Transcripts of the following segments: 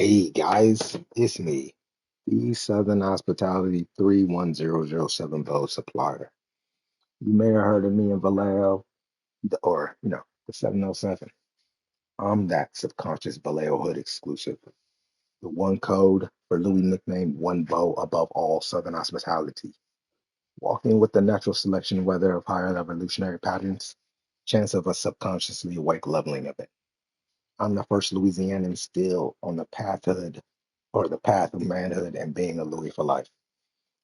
Hey guys, it's me, the Southern Hospitality 31007 Bow Supplier. You may have heard of me in Vallejo, or the 707. I'm that subconscious Vallejo hood exclusive. The one code for Louis nicknamed One Bow above all Southern hospitality. Walking with the natural selection weather of higher evolutionary patterns, chance of a subconsciously awake leveling of it. I'm the first Louisianan still on the pathhood or the path of manhood and being a Louis for life.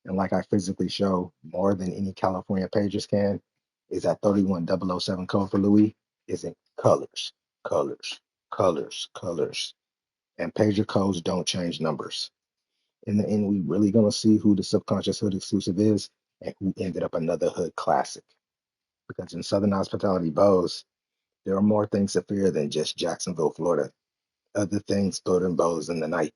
And like I physically show more than any California pages can, is that 31007 code for Louis isn't colors, colors, colors, colors. And pager codes don't change numbers. In the end, we really gonna see who the subconscious hood exclusive is and who ended up another hood classic. Because in Southern hospitality bows, there are more things to fear than just Jacksonville, Florida. Other things throw them bows in the night.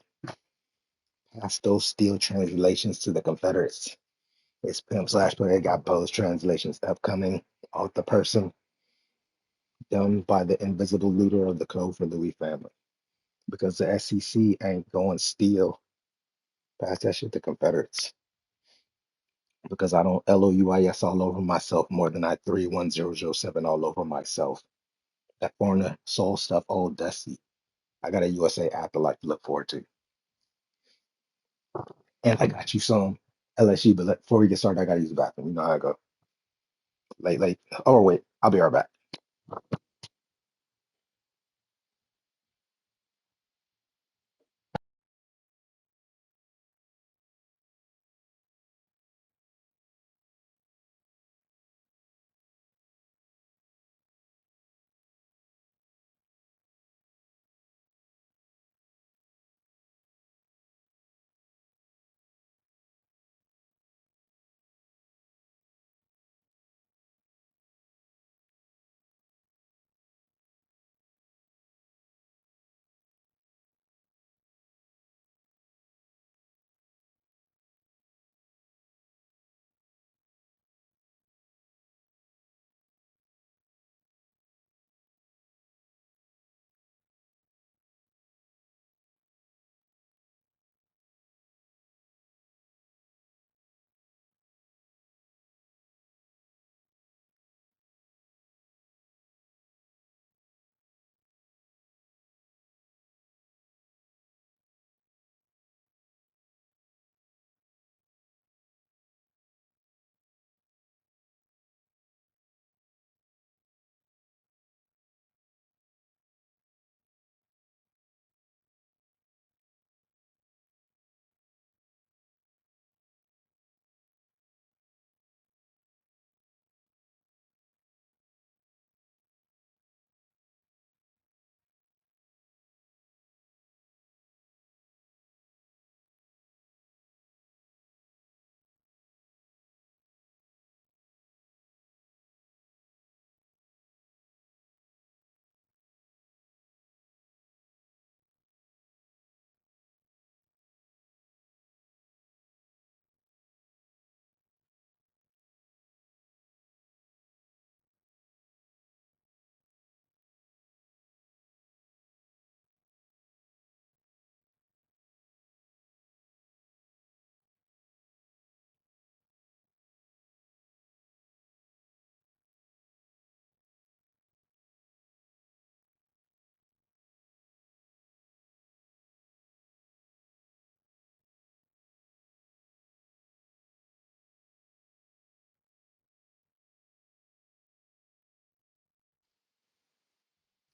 Pastel steel translations to the Confederates. It's pimp slash player got both translations upcoming off the person done by the invisible looter of the code for Louis family. Because the SEC ain't going steal. Pass that shit to Confederates. Because I don't LOUIS all over myself more than I 31007 all over myself. That foreigner soul stuff, old dusty. I got a USA afterlife to look forward to. And I got you some LSU, but before we get started, I gotta use the bathroom. You know how I go. Late, late. Oh, wait, I'll be right back.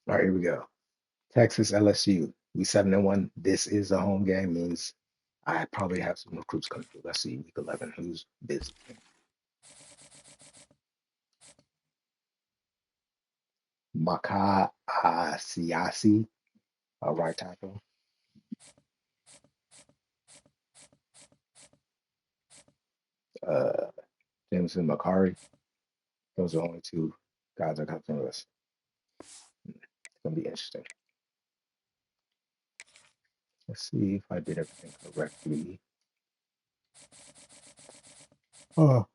All right, here we go. Texas LSU. We 7-1. This is a home game. Means I probably have some recruits coming through. Let's see, week 11. Who's busy? Maka Siasi, right tackle. Uh, Jameson Makari. Those are the only two guys that come from us. It's gonna be interesting. Let's see if I did everything correctly. Oh,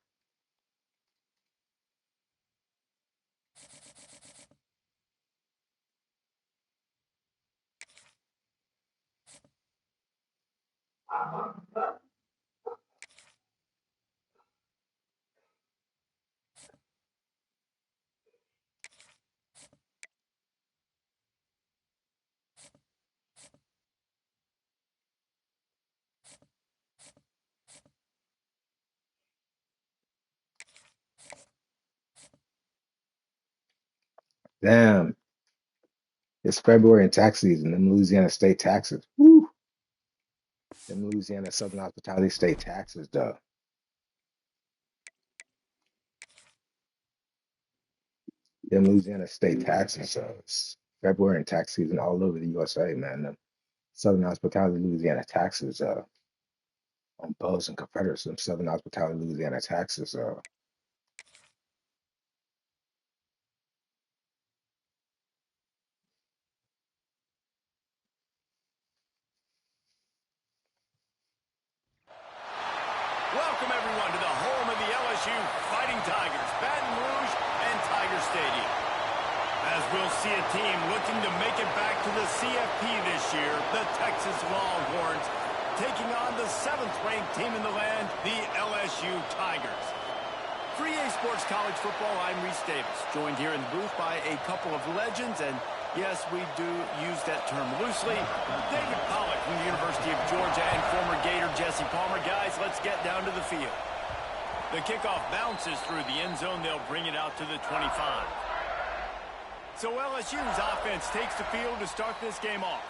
Damn, it's February and tax season. Them Louisiana state taxes. Woo. Them Louisiana Southern Hospitality state taxes, though. Them Louisiana state taxes. It's February and tax season all over the USA, man. Them Southern Hospitality Louisiana taxes on bows and Confederates. Them Southern Hospitality Louisiana taxes. Welcome, everyone, to the home of the LSU Fighting Tigers, Baton Rouge and Tiger Stadium. As we'll see a team looking to make it back to the CFP this year, the Texas Longhorns, taking on the 7th-ranked team in the land, the LSU Tigers. For EA Sports College Football, I'm Reese Davis, joined here in the booth by a couple of legends, and yes, we do use that term loosely. David Pollack from the University of Georgia and former Gator Jesse Palmer. Guys, let's get down to the field. The kickoff bounces through the end zone. They'll bring it out to the 25. So LSU's offense takes the field to start this game off.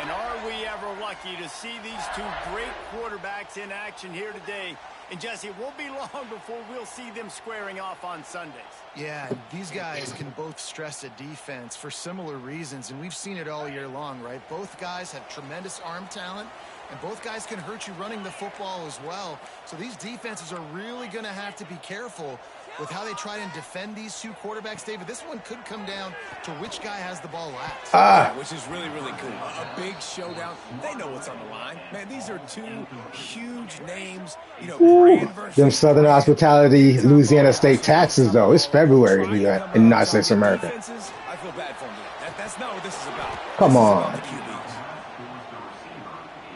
And are we ever lucky to see these two great quarterbacks in action here today? And Jesse, it won't be long before we'll see them squaring off on Sundays. Yeah, these guys can both stress a defense for similar reasons, and we've seen it all year long, right? Both guys have tremendous arm talent, and both guys can hurt you running the football as well. So these defenses are really going to have to be careful with how they try and defend these two quarterbacks. David, this one could come down to which guy has the ball last. Which is really, really cool. A big showdown. They know what's on the line. Man, these are two huge names. You know, Them Southern Hospitality Louisiana state taxes, though. It's February in the United States of America. I feel bad for them. That's not what this is about. Come on.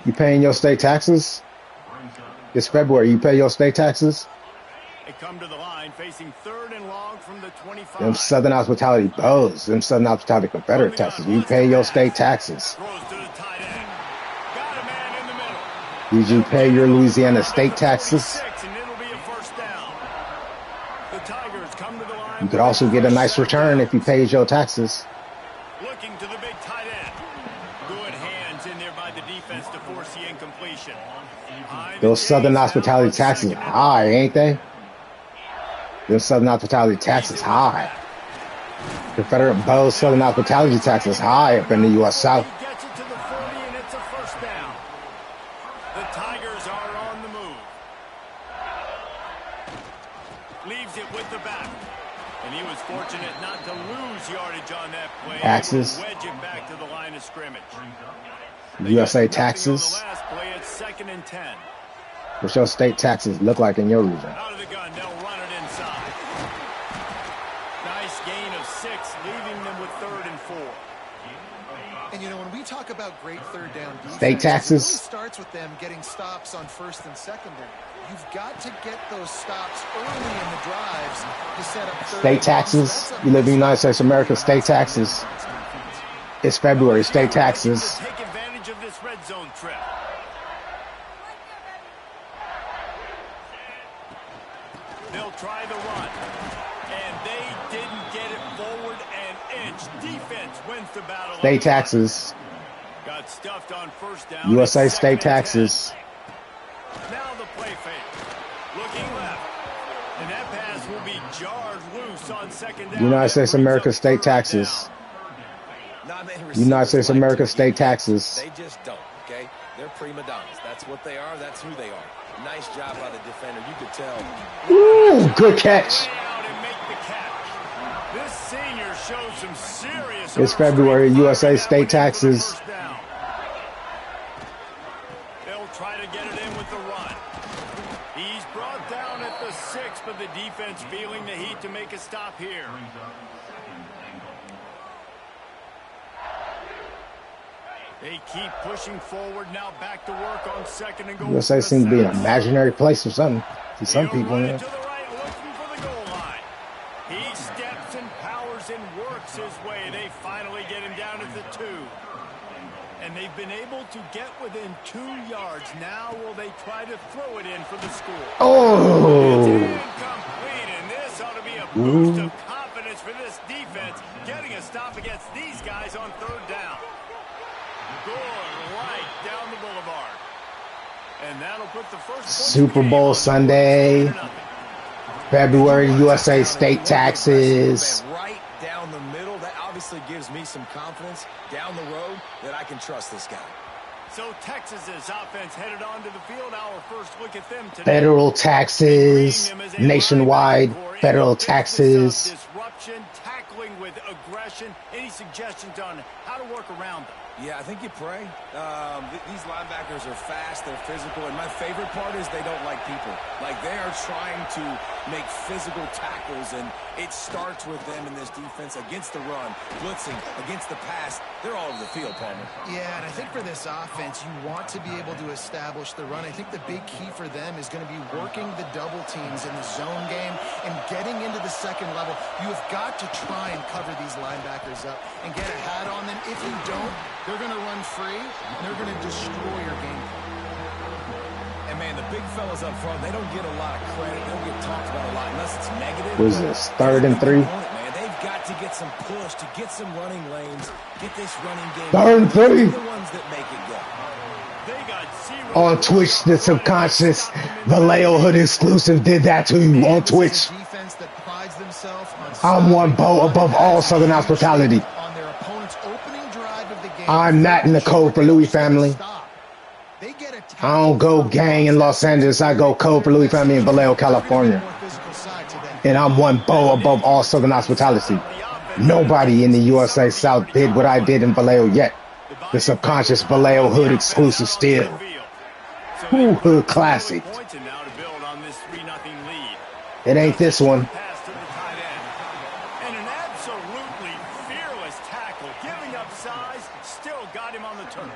You paying your state taxes? It's February. You pay your state taxes? They come to the line facing 3rd and long from the 25. Them Southern Hospitality bows, them Southern Hospitality Confederate taxes. You pay your state taxes. Throws to the tight end. Got a man in the middle. Did you pay your Louisiana state taxes? And it'll be a first down. The Tigers come to the line. You could also get a nice return if you paid your taxes. Looking to the big tight end. Good hands in there by the defense to force the incompletion. Those Southern Hospitality taxes high, ain't they? Those Southern Hospitality taxes high. Confederate bows Southern Hospitality taxes high up in the U.S. South. He gets it to the 40, and it's a first down. The Tigers are on the move. Leaves it with the back. And he was fortunate not to lose yardage on that play. Taxes. Wedge it back to the line of scrimmage. USA taxes. On the last play, it's 2nd and 10. What's your state taxes look like in your region? Out of the gun, they'll run it inside. Nice gain of 6, leaving them with 3rd and 4. And, you know, when we talk about great third down defense, State taxes. it really starts with them getting stops on 1st and 2nd down. You've got to get those stops early in the drives to set up third State taxes. You live in the United States of America, state taxes. It's February, state taxes. Take advantage of this red zone trip. They'll try the run. And they didn't get it forward an inch. Defense wins the battle. State taxes. Got stuffed on 1st down. USA state taxes. Now the play fake. Looking left. And that pass will be jarred loose on 2nd down. United States of America state taxes. United States of America state taxes. They just don't, okay? They're prima donnas. That's what they are. That's who they are. Nice job by the defender. You could tell. Ooh, good catch. This senior shows some serious. It's February, USA state taxes. They'll try to get it in with the run. He's brought down at the 6, but the defense feeling the heat to make a stop here. They keep pushing forward, now back to work on 2nd and goal. USA seems to be an imaginary place for some people. To the right, looking for the goal line. He steps and powers and works his way. They finally get him down at the 2. And they've been able to get within 2 yards. Now will they try to throw it in for the score? Oh! It's incomplete, and this ought to be a boost of confidence for this defense. defense getting a stop against these guys on third down. Going right down the boulevard. And that'll put the first Super Bowl Sunday, February, USA state taxes. Right down the middle. That obviously gives me some confidence down the road that I can trust this guy. So Texas's offense headed onto the field. Our first look at them today. Federal taxes, nationwide federal taxes. Disruption, tackling with aggression. Any suggestions on how to work around them? Yeah, I think you pray. These linebackers are fast, they're physical, and my favorite part is they don't like people. Like, they are trying to make physical tackles, and it starts with them in this defense against the run, blitzing, against the pass. They're all over the field, Palmer. Yeah, and I think for this offense, you want to be able to establish the run. I think the big key for them is going to be working the double teams in the zone game and getting into the second level. You have got to try and cover these linebackers up and get a hat on them. If you don't, they're going to run free, and they're going to destroy your game. And, man, the big fellas up front, they don't get a lot of credit. They don't get talked about a lot unless it's negative. What is this, 3rd and 3? Man, they've got to get some push, to get some running lanes, get this running game. 3rd and 3. They're the ones that make it go. On Twitch, the subconscious Vallejo Hood exclusive did that to you on Twitch. I'm one bow above all Southern hospitality. I'm not in the code for Louis family. I don't go gang in Los Angeles. I go code for Louis family in Vallejo, California. And I'm one bow above all Southern hospitality. Nobody in the USA South did what I did in Vallejo yet. The subconscious Vallejo Hood exclusive still. Ooh, hood classic. It ain't this one. And an absolutely fearless tackle, giving up size, still got him on the turf.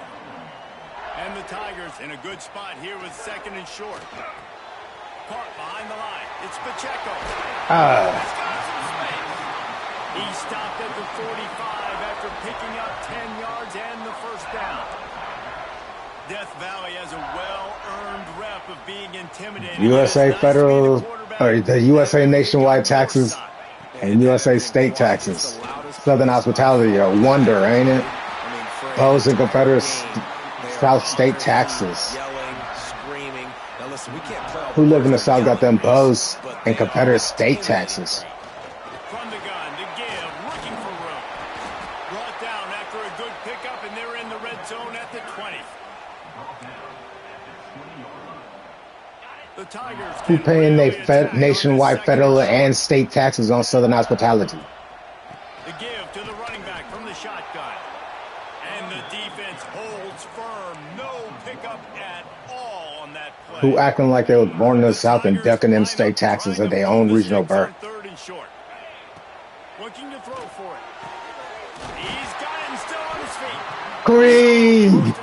And the Tigers in a good spot here with 2nd and short. Caught behind the line. It's Pacheco. He's got some space. He stopped at the 45 after picking up 10 yards and the first down. Death Valley has a well-earned rep of being intimidated. USA federal, or the USA nationwide taxes and USA state taxes. Southern hospitality, a wonder, ain't it? Those and Confederate South state taxes. Who live in the South got them bows and Confederate state taxes? From the gun to give, looking for room. Brought down after a good pickup, and they're in the red zone at the 20. The Tigers Who paying their nationwide federal and state taxes on Southern hospitality? The give to the running back from the shotgun. And the defense holds firm. No pickup at all on that play. Who acting like they was born in the South and ducking them state taxes of their own regional birth? 3rd and short. Looking to throw for it. He's got it and still on his feet. Creed!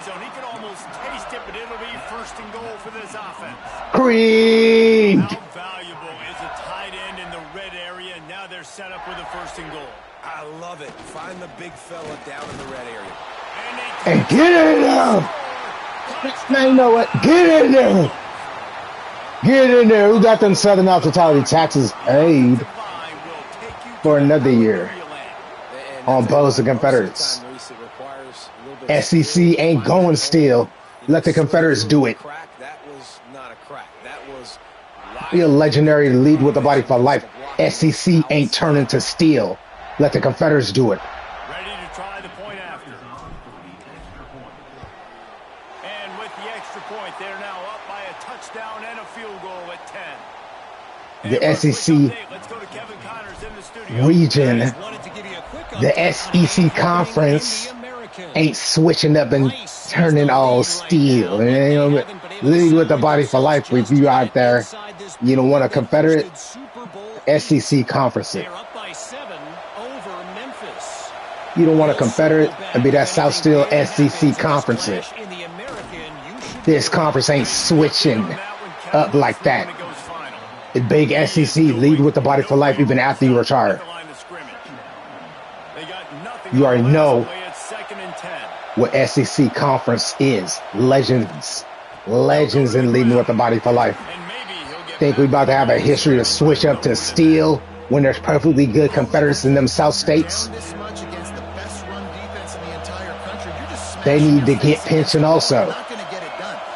He could almost taste it, but it'll be 1st and goal for this offense. Creed! How valuable is a tight end in the red area? Now they're set up with a 1st and goal. I love it. Find the big fella down in the red area. And get in there! Now you know what? Get in there! Get in there! Who got them Southern hospitality taxes paid for another year on bows and Confederates? SEC ain't going still. Let the Confederates do it. That was not a crack. That was Be a legendary lead with the body for life. SEC ain't turning to steel. Let the Confederates do it. Ready to try the point after. And with the extra point, they're now up by a touchdown and a field goal at 10. The SEC region, the SEC conference ain't switching up and turning all steel. And lead with the body for life. If you out there, you don't want a Confederate SEC conference. You don't want a Confederate and be that South Steel SEC conference. This conference ain't switching up like that. The big SEC lead with the body for life even after you retire. You already know what SEC conference is. Legends. Legends in leading with the body for life. Think we about to have a history to switch up to steel when there's perfectly good Confederates in them South states. They need to get pension also.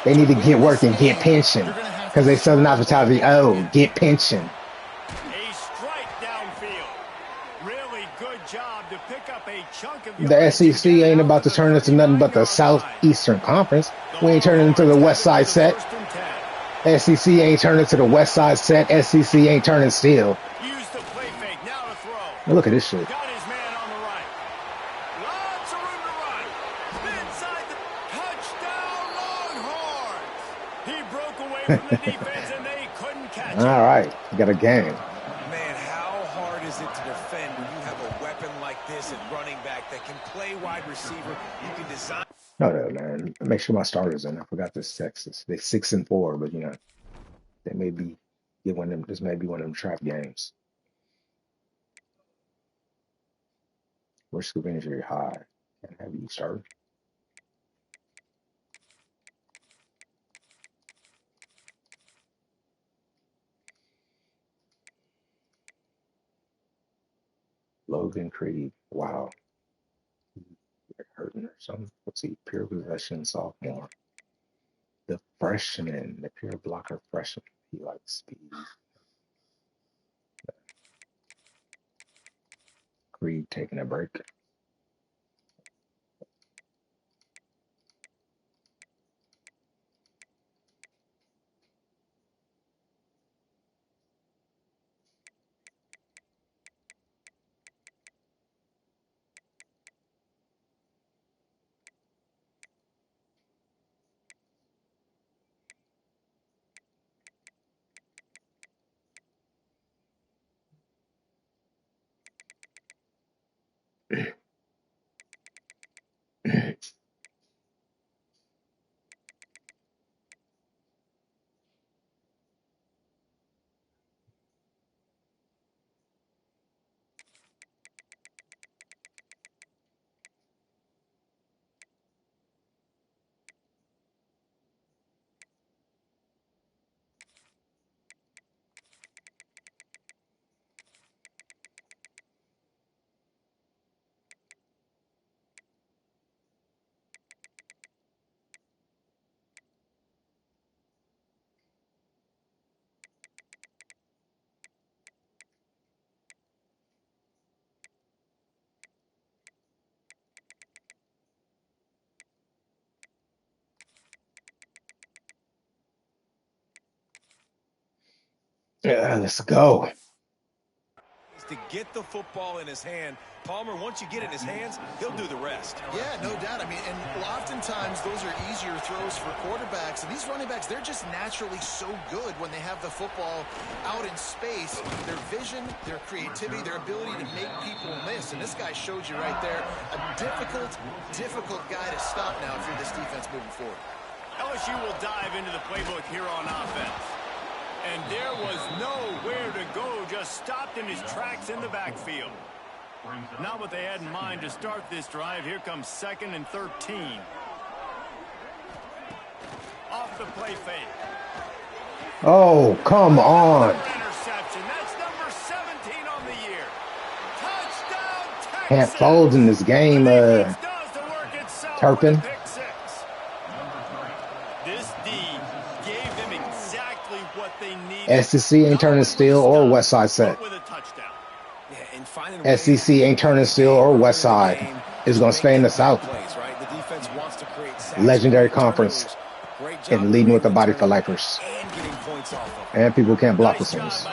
They need to get work and get pension because they Southern hospitality. Oh, get pension. A strike downfield. Really good job to pick up a chunk of The SEC ain't about to turn into nothing but the Southeastern Conference. We ain't turning into the West Side set. SEC ain't turning into the West Side set. SEC ain't turning still. Use the play fake. Now to throw. Now look at this shit. Got his man on the right. Lots of room to run. Inside the touchdown Longhorns. He broke away from the defense and they couldn't catch him. All right, you got a game. Man, how hard is it to defend when you have a weapon like this at running back that can play wide receiver? You can design. No, man. Make sure my starters in. I forgot this Texas. They're 6-4, but they may be get one of them. This may be one of them trap games. Risk of injury high. Can't have you start. Logan Creed. Wow. They're hurting or something. Let's see. Pure possession sophomore. The freshman, the pure blocker freshman. He likes speed. Creed taking a break. Yeah, let's go. To get the football in his hand. Palmer, once you get it in his hands, he'll do the rest. Yeah, no doubt. I mean, and oftentimes those are easier throws for quarterbacks. And these running backs, they're just naturally so good when they have the football out in space. Their vision, their creativity, their ability to make people miss. And this guy showed you right there a difficult guy to stop now if you're this defense moving forward. LSU will dive into the playbook here on offense. And there was nowhere to go, just stopped in his tracks in the backfield. Not what they had in mind to start this drive. Here comes 2nd and 13. Off the play fake. Oh, come on. Interception. That's number 17 on the year. Touchdown, Texas. Can't fold in this game, Turpin. This D gave them exactly what they needed. SEC ain't turning steel or West Side set. SEC ain't turning steel or West Side. It's going to stay in the South. Legendary conference. And leading with the body for lifers. And people can't block the Saints.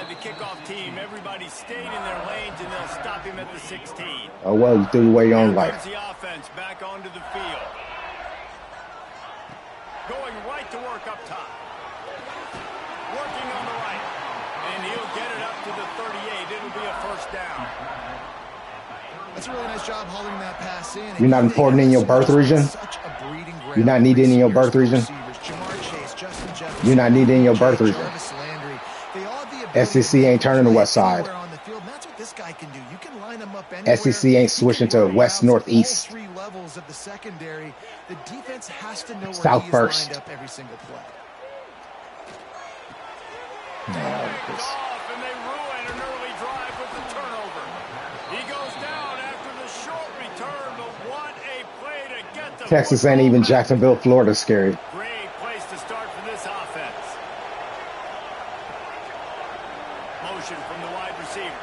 Oh, well, you threw away your own life. Back onto the field. Going right to work up top. Working on the right. And he'll get it up to the 38. It'll be a first down. That's a really nice job hauling that pass in. You're not important in your birth region? You're not needed in your birth region? You're not needed in your birth region. SEC ain't turning to West Side. SEC ain't switching to West, North, East. South first. Texas ain't even Jacksonville, Florida scary. Great place to start for this offense. Motion from the wide receiver.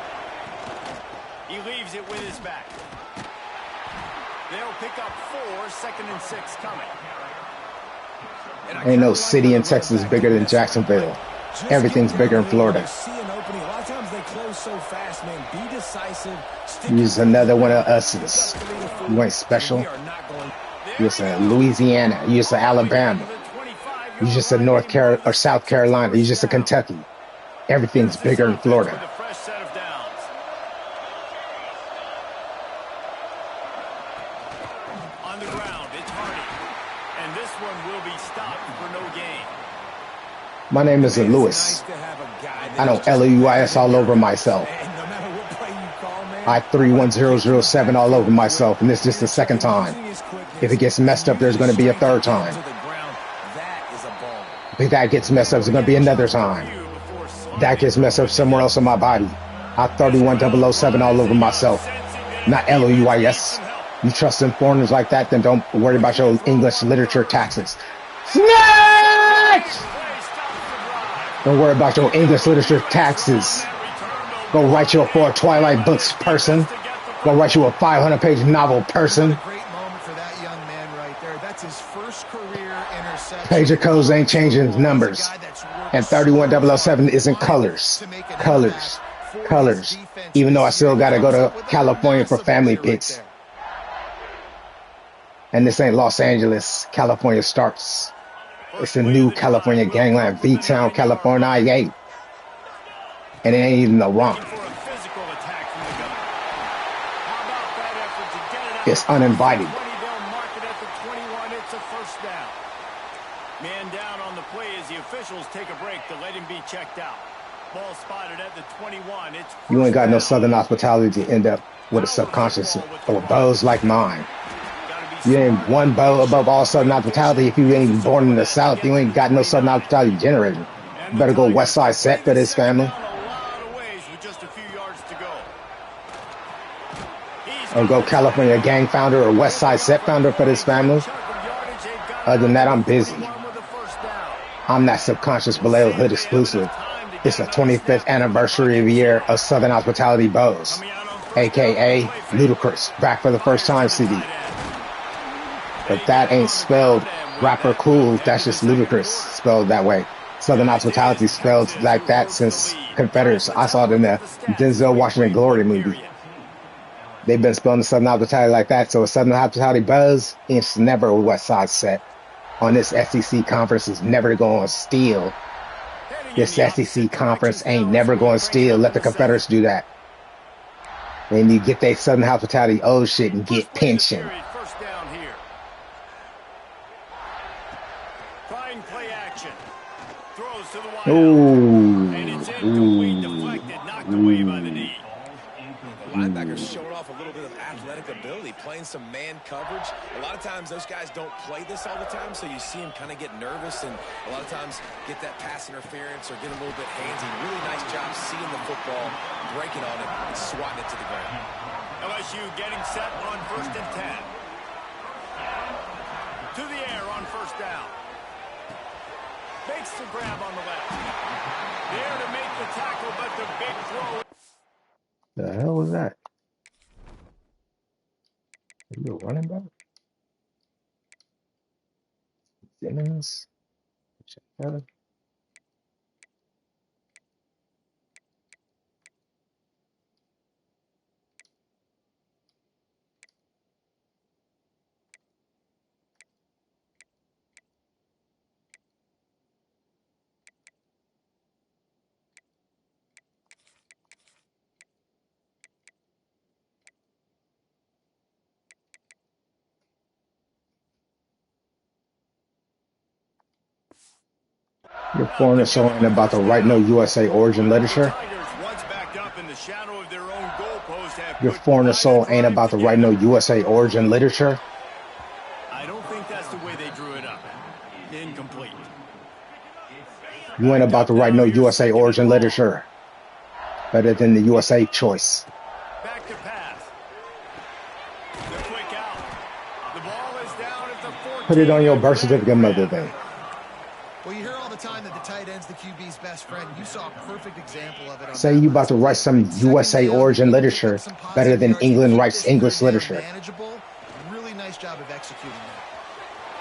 He leaves it with his back. They'll pick up 4, 2nd and 6 coming. Ain't no city in Texas bigger than Jacksonville. Everything's bigger in Florida. You're just another one of us's. You ain't special. You're just a Louisiana. You're just a Alabama. You're just a North Carolina or South Carolina. You're just a Kentucky. Everything's bigger in Florida. On the ground, it's Hardy. And this one will be stopped for no gain. My name isn't Lewis. I know LUIS all over myself. I 31007 all over myself, and this is just the second time. If it gets messed up, there's going to be a third time. If that gets messed up, there's going to be another time. That gets messed up somewhere else in my body. I 31007 all over myself, not LUIS. You trust in foreigners like that, then don't worry about your English literature taxes. Snatch! Don't worry about your English literature taxes. Go write you a 4 Twilight books person. Go write you a 500-page novel person. Page of codes ain't changing numbers. And 31007 isn't colors. Colors. Even though I still got to go to California for family pics. And this ain't Los Angeles. California starts. It's a new California gangland. V-Town, California. And it ain't even the wrong. It's uninvited. Man down on the play as the officials take a break to let him be checked out. Ball spotted at the 21. You ain't got no Southern hospitality to end up with a subconscious or bows like mine. You ain't one bow above all Southern hospitality. If you ain't born in the South, you ain't got no Southern hospitality generator. You better go West Side set for this family. Or go California gang founder or West Side set founder for this family. Other than that, I'm busy. I'm that subconscious Vallejo Hood exclusive. It's the 25th anniversary of the year of Southern Hospitality Bows, a.k.a. Ludacris, back for the first time CD. But that ain't spelled rapper cool, that's just Ludacris spelled that way. Southern Hospitality spelled like that since Confederates. I saw it in the Denzel Washington Glory movie. They've been spelling the Southern Hospitality like that, so a Southern Hospitality Buzz, it's never a West Side set. On this SEC conference is never going to steal. This SEC conference ain't never going to steal. Let the Confederates do that. Then you get that Southern Hospitality old shit and get pension. Linebackers showing off a little bit of athletic ability, playing some man coverage. A lot of times those guys don't play this all the time, so you see them kind of get nervous and a lot of times get that pass interference or get a little bit handsy. Really nice job seeing the football, breaking on it, and swatting it to the ground. LSU getting set on 1st and 10. To the air on 1st down. Makes the grab on the left. There to make the tackle, but the big throw. The hell was that? Are you a running back? Simmons? Your foreigner soul ain't about to write no USA origin literature. Your foreigner soul ain't about to write no USA origin literature. I don't think that's the way they drew it up. Incomplete. You ain't about to write no USA origin literature. Better than the USA choice. Back to pass. The quick out. The ball is down at the 14. Put it on your birth certificate, mother, then. Well, you hear all the time that the tight end's the QB's best friend. You saw a perfect example of it. On Say you about to write some USA origin literature better than England writes English literature. Really nice job of executing that.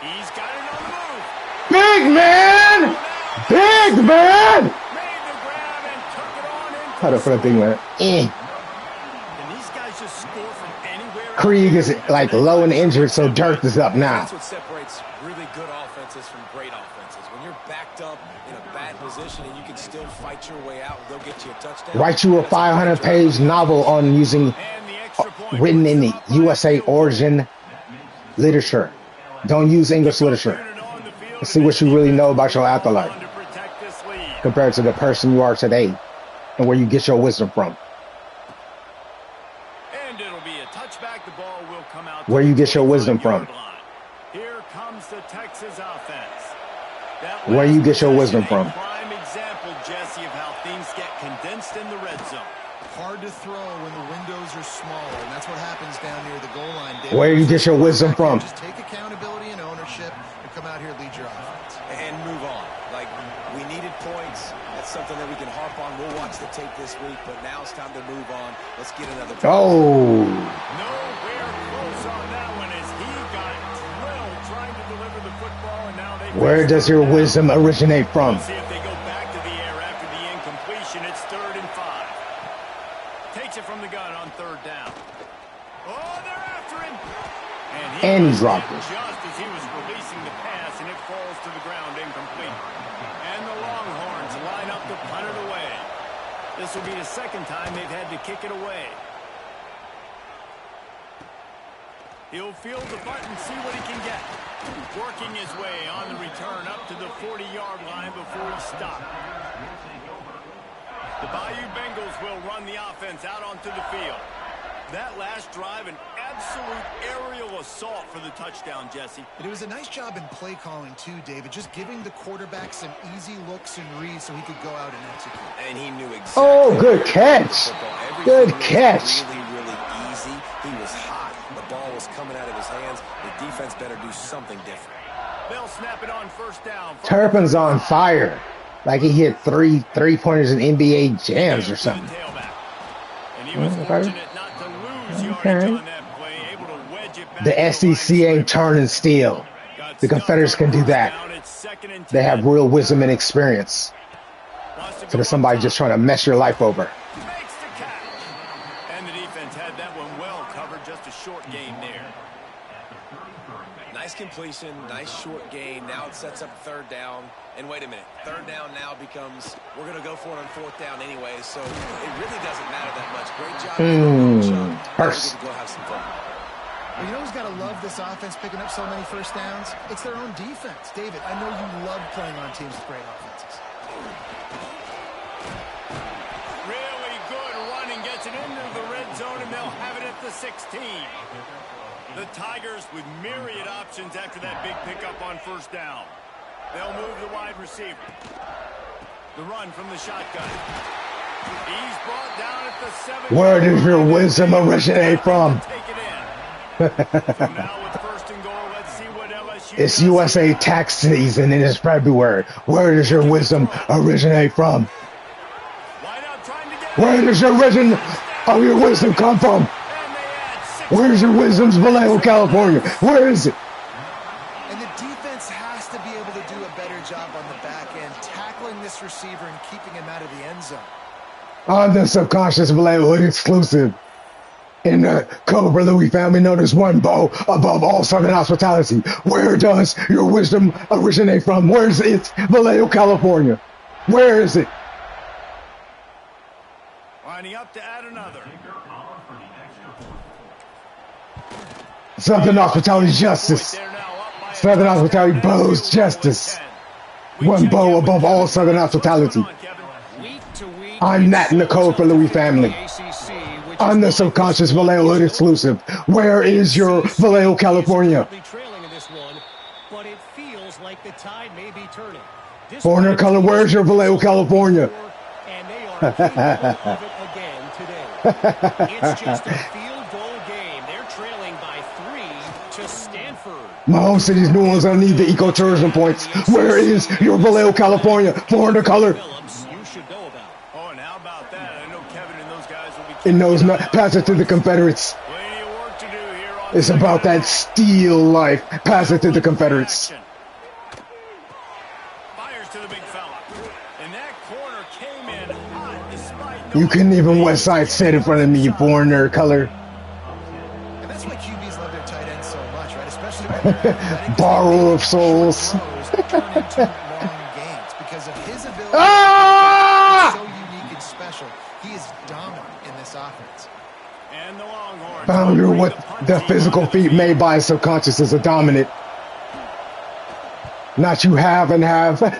He's got it on the move. Big man! Big man! Made the grab and took it on into Hold up for the big man. And these guys just score from anywhere. Krieg is like low and injured, so Dirk is up now. That's what separates really good offenses from great offenses. When you're backed up in a bad position and you can still fight your way out and go get you a touchdown. Write you a 500-page novel on using written in the USA origin literature. Don't use English literature. Let's see what you really know about your afterlife compared to the person you are today and where you get your wisdom from. And it'll be a touchback. The ball will come out. Where you get your wisdom from. Here comes the Texas offense. Where you get your wisdom from. Prime example, Jesse, of how things get condensed in the red zone. Hard to throw when the windows are smaller, and that's what happens down near the goal line. Where you get your wisdom from. Just take accountability and ownership and come out here and lead your offense. And move on. Like, we needed points. That's something that we can harp on. We'll watch the tape this week, but now it's time to move on. Let's get another point. Oh. Nowhere close on that one as he got drilled trying to deliver the football, and now they... Where does your wisdom originate from? See if they go back to the air after the incompletion. It's 3rd and 5. Takes it from the gun on 3rd down. Oh, they're after him. And he dropped it. Just as he was releasing the pass, and it falls to the ground incomplete. And the Longhorns line up to punt it away. This will be the 2nd time they've had to kick it away. He'll field the punt and see what he can get. Working his way on the return up to the 40-yard line before he stopped. The Bayou Bengals will run the offense out onto the field. That last drive, an absolute aerial assault for the touchdown, Jesse. And it was a nice job in play calling, too, David, just giving the quarterback some easy looks and reads so he could go out and execute. And he knew exactly. Oh, good catch. Good catch. Really, really easy. He was hot. The ball was coming out of his hands. The defense better do something different. They'll snap it on 1st down. Turpin's on fire. Like he hit three-pointers in NBA jams or something. And he was fortunate not to lose yardage on that play, able to wedge it back. The SEC ain't turning steel. The Confederates can do that. They have real wisdom and experience. So there's somebody just trying to mess your life over. Makes the catch. And the defense had that one well covered. Just a short gain there. Nice completion, nice short gain. Now it sets up 3rd down. And wait a minute, 3rd down now becomes, we're going to go for it on 4th down anyway, so it really doesn't matter that much. Great job. Hurst. Go have some fun. Well, you know who's got to love this offense picking up so many 1st downs? It's their own defense. David, I know you love playing on teams with great offenses. Really good running, gets it into the red zone, and they'll have it at the 16. The Tigers with myriad options after that big pickup on 1st down. They'll move the wide receiver. The run from the shotgun. He's brought down at the 7. Where does your wisdom originate from? Take it in. So now with 1st and goal, let's see what LSU It's USA tax season and it's February. Where does your wisdom originate from? Where does your origin of your wisdom come from? Where's your wisdom's Vallejo, California? Where is it? And the defense has to be able to do a better job on the back end, tackling this receiver and keeping him out of the end zone. On the subconscious Vallejo exclusive. In the Cobra Louis family known as one bow above all Southern hospitality. Where does your wisdom originate from? Where's it? Vallejo, California. Where is it? Lining up to add another. Southern hospitality justice. Southern hospitality bows justice. One bow above all Southern hospitality. I'm Nat in the Cobra Louis family. I'm the subconscious Vallejo Hood exclusive. Where is your Vallejo, California? Foreigner color, where's your Vallejo, California? It's just a field goal game. They're trailing by 3 My home city's New Orleans. I need the ecotourism points. Where is your Vallejo, California? 400 color. Oh, and how about that? I know Kevin and those guys will be. It knows not. Pass it to the Confederates. Plenty of work to do here on It's about that steel life. Pass it to the Confederates. Fires to the big fella. And that corner came in hot despite You couldn't even West Side sit in front of me, you foreigner color. And that's why QBs love their tight ends so much, right? Especially when Borrower of souls. turn into long games because of his ability. Ah! So unique and special. He is dominant in this offense. And the Longhorns. Founder with the physical feat made by his subconscious is a dominant. Not you have and have. Not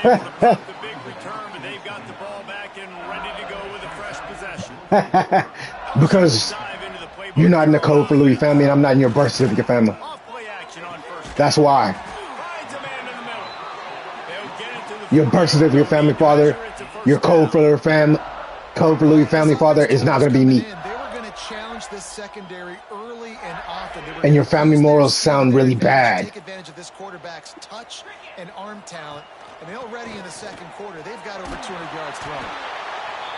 able to pop the big return, but they've got the ball back and ready to go with a fresh possession. Because Dive into the playbook. you're not in the code for Louis family and I'm not in your birth certificate family. Off play action on first. That's why. Finds a man in the middle. They'll get it to the Your birth certificate family father, your code for Louis family father is not going to be me. They were going to challenge this secondary early and often. They were And your gonna family use their morals sound really secondary bad. Take advantage of this quarterback's touch and arm talent. And already in the second quarter, they've got over 200 yards thrown.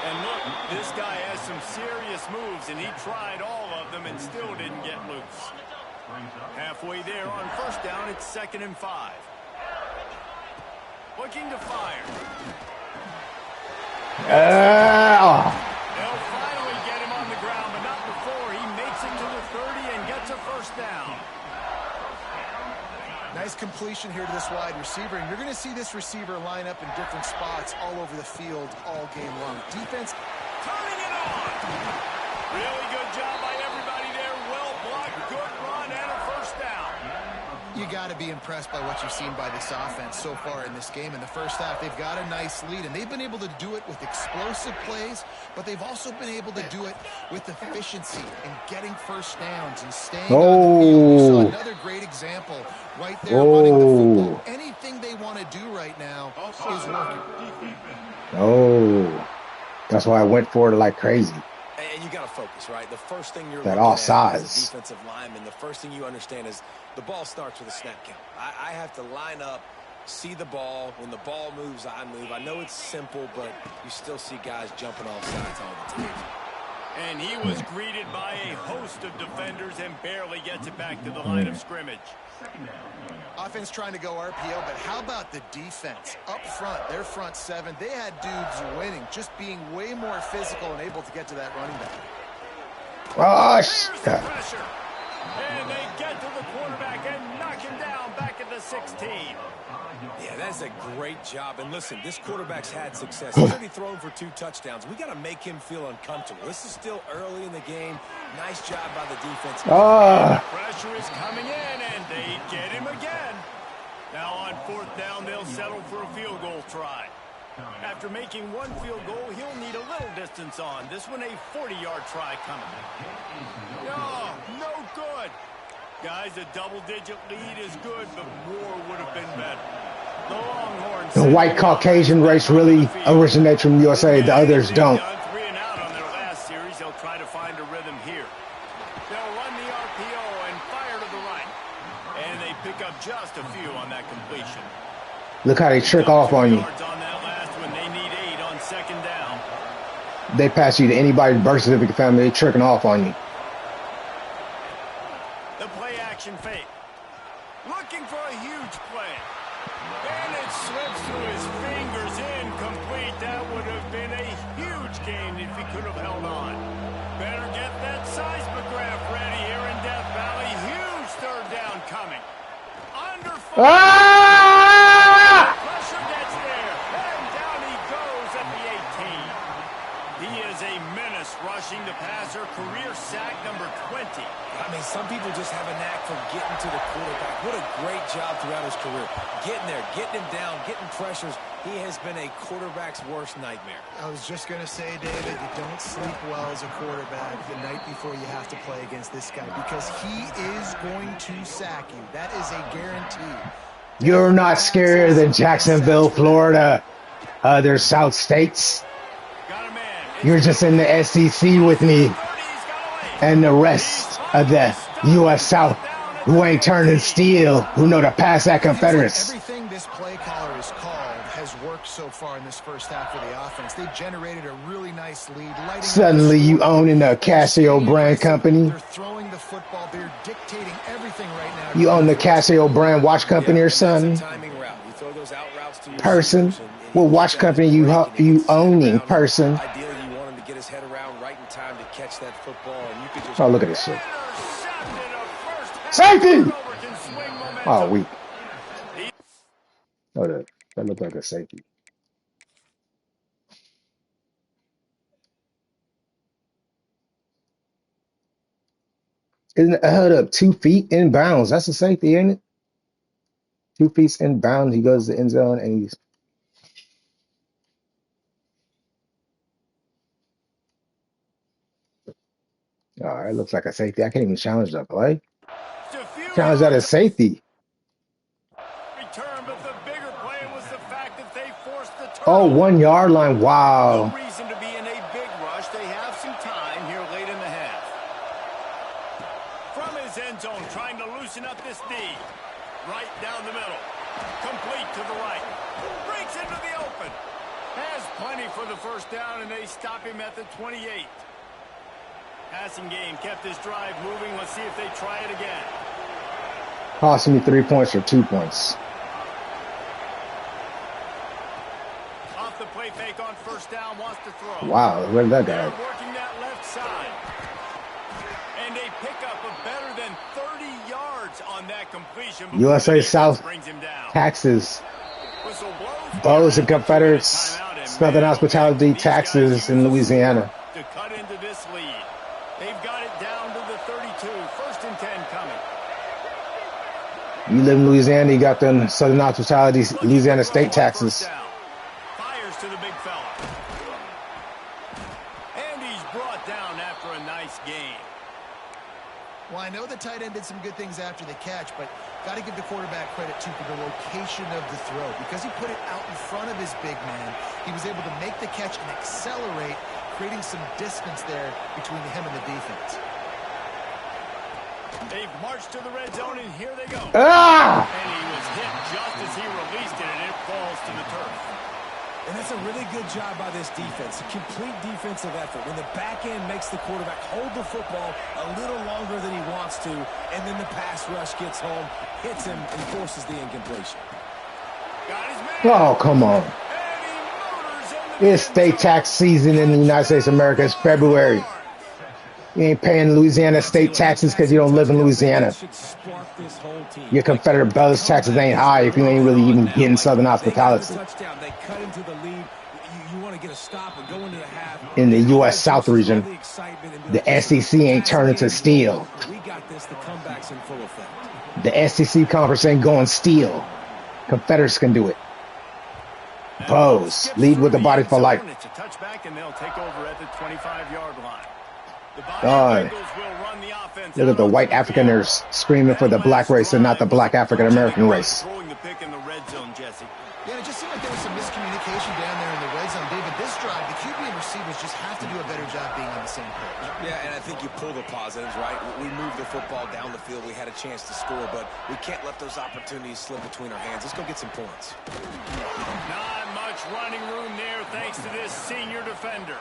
And look, this guy has some serious moves, and he tried all of them and still didn't get loose. Halfway there on first down, it's 2nd and 5. Looking to fire. They'll finally get him on the ground, but not before. He makes it to the 30 and gets a first down. Nice completion here to this wide receiver, and you're going to see this receiver line up in different spots all over the field all game long. Defense Turning it on. Really good job by everybody there. Well blocked, good run, and a first down. You got to be impressed by what you've seen by this offense so far in this game. In the first half, they've got a nice lead, and they've been able to do it with explosive plays, but they've also been able to do it with efficiency and getting first downs and staying on the field. We saw another great example right there running the football. Anything they want to do right now is working. Oh, that's why I went for it like crazy. And you got to focus, right? The first thing you're That looking offsides. at as a defensive lineman, the first thing you understand is the ball starts with a snap count. I have to line up, see the ball. When the ball moves, I move. I know it's simple, but you still see guys jumping off sides all the time. And he was greeted by a host of defenders and barely gets it back to the line of scrimmage. Offense trying to go RPO, but how about the defense? Up front, their front seven, they had dudes winning, just being way more physical and able to get to that running back. There's the pressure. And they get to the quarterback and knock him down back at the 16. Yeah, that's a great job. And listen, this quarterback's had success. He's already thrown for 2 touchdowns. We got to make him feel uncomfortable. This is still early in the game. Nice job by the defense. Pressure is coming in, and they get him again. Now on 4th down, they'll settle for a field goal try. After making 1 field goal, he'll need a little distance on. This one a 40-yard try coming. Oh, no good. Guys, a double-digit lead is good, but more would have been better. The Longhorns. The white Caucasian race really originates from USA. The others don't. 3 and out on their last series. They'll try to find a rhythm here. They'll run the RPO and fire to the right. And they pick up just a few on that completion. Look how they trick off on you. Yards on that last one. They need 8 on 2nd down. They pass you to anybody's birth certificate family. They tricking off on you. The play action fake. Looking for a huge play. And it slips through his fingers, incomplete. That would have been a huge gain if he could have held on. Better get that seismograph ready here in Death Valley. Huge 3rd down coming. Under fire. Pressure gets there. And down he goes at the 18. He is a menace rushing the passer. Career sack number 20. I mean, some people just have a knack for getting to the quarterback. What a great job throughout his career. Getting there, getting him down, getting pressures. He has been a quarterback's worst nightmare. I was just going to say, David, you don't sleep well as a quarterback the night before you have to play against this guy because he is going to sack you. That is a guarantee. You're not scarier than Jacksonville, Florida, other South states. Got a man. You're just in the SEC with me. He's got a and the rest of the U.S. South who ain't turning steel, who know to pass at Confederates. Everything this play caller has called has worked so far in this first half of the offense. They generated a really nice lead. Suddenly you owning a Casio brand company. They're throwing the football. They're dictating everything right now. You own the Casio brand watch company or something? Person? What watch company you owning, person? Ideally, you want him to get his head around right in time to catch that football, and you could just... Oh, look at this shit. Safety! Oh, weak. Oh, that looked like a safety. Isn't it held up 2 feet in bounds? That's a safety, ain't it? 2 feet in bounds. He goes to the end zone and he's... Oh, it looks like a safety. I can't even challenge that play. Challenge that as safety. Oh, 1 yard line. Wow. No reason to be in a big rush. They have some time here late in the half. From his end zone, trying to loosen up this D. Right down the middle. Complete to the right. Breaks into the open. Has plenty for the first down, and they stop him at the 28. Passing game kept this drive moving. Let's see if they try it again. Costing me 3 points or 2 points. Off the play fake on first down, wants to throw. Wow, where did that go? Working that left side. And a pickup of better than 30 yards on that completion. USA South taxes. Bows and Confederates. Southern hospitality taxes in Louisiana. To cut into this lead. They've got it down to the 32. First and 10 coming. You live in Louisiana, you got them Southern hospitality, Louisiana state taxes. Fires to the big fella. And he's brought down after a nice game. Well, I know the tight end did some good things after the catch, but got to give the quarterback credit, too, for the location of the throw. Because he put it out in front of his big man, he was able to make the catch and accelerate, creating some distance there between him and the defense. They've marched to the red zone, and here they go. Ah! And he was hit just as he released it, and it falls to the turf. And that's a really good job by this defense. A complete defensive effort. When the back end makes the quarterback hold the football a little longer than he wants to, and then the pass rush gets home, hits him, and forces the incompletion. Oh, come on. It's state tax season in the United States of America. It's February. You ain't paying Louisiana state taxes because you don't live in Louisiana. Your Confederate Bells taxes ain't high if you ain't really even getting Southern hospitality. In the U.S. South region, the SEC ain't turning to steel. The SEC conference ain't going steel. Confederates can do it. Bows, lead with the body for life. It's a touchback, and they'll take over at the 25-yard line. Look at the white Africaners screaming for the black race and not the black African American race. Yeah, it just seemed like there was some miscommunication down there in the red zone. David, this drive, the QB and receivers just have to do a better job being on the same page. Yeah, and I think you pull the positives, right? We moved the football down the field. We had a chance to score, but we can't let those opportunities slip between our hands. Let's go get some points. Not much running room there thanks to this senior defender.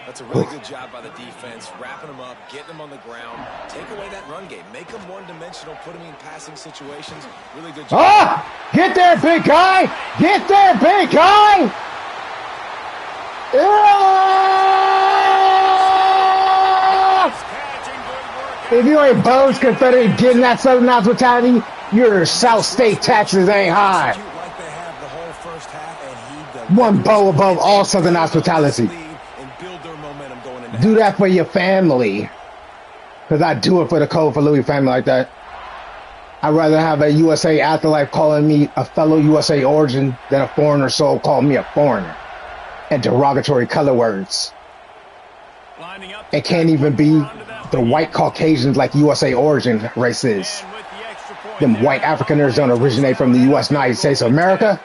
That's a really good job by the defense, wrapping them up, getting them on the ground, take away that run game, make them one-dimensional, put them in passing situations. Really good job. Ah! Get there, big guy! Get there, big guy! Ah! If you ain't Bows Confederate getting that Southern hospitality, your South State taxes ain't high. One bow above all Southern hospitality. Do that for your family. Because I do it for the Code for Louis family like that. I'd rather have a USA afterlife calling me a fellow USA origin than a foreigner soul calling me a foreigner. And derogatory color words. It can't even be the white Caucasians like USA origin race is. Them white Africaners don't originate from the US United States of America.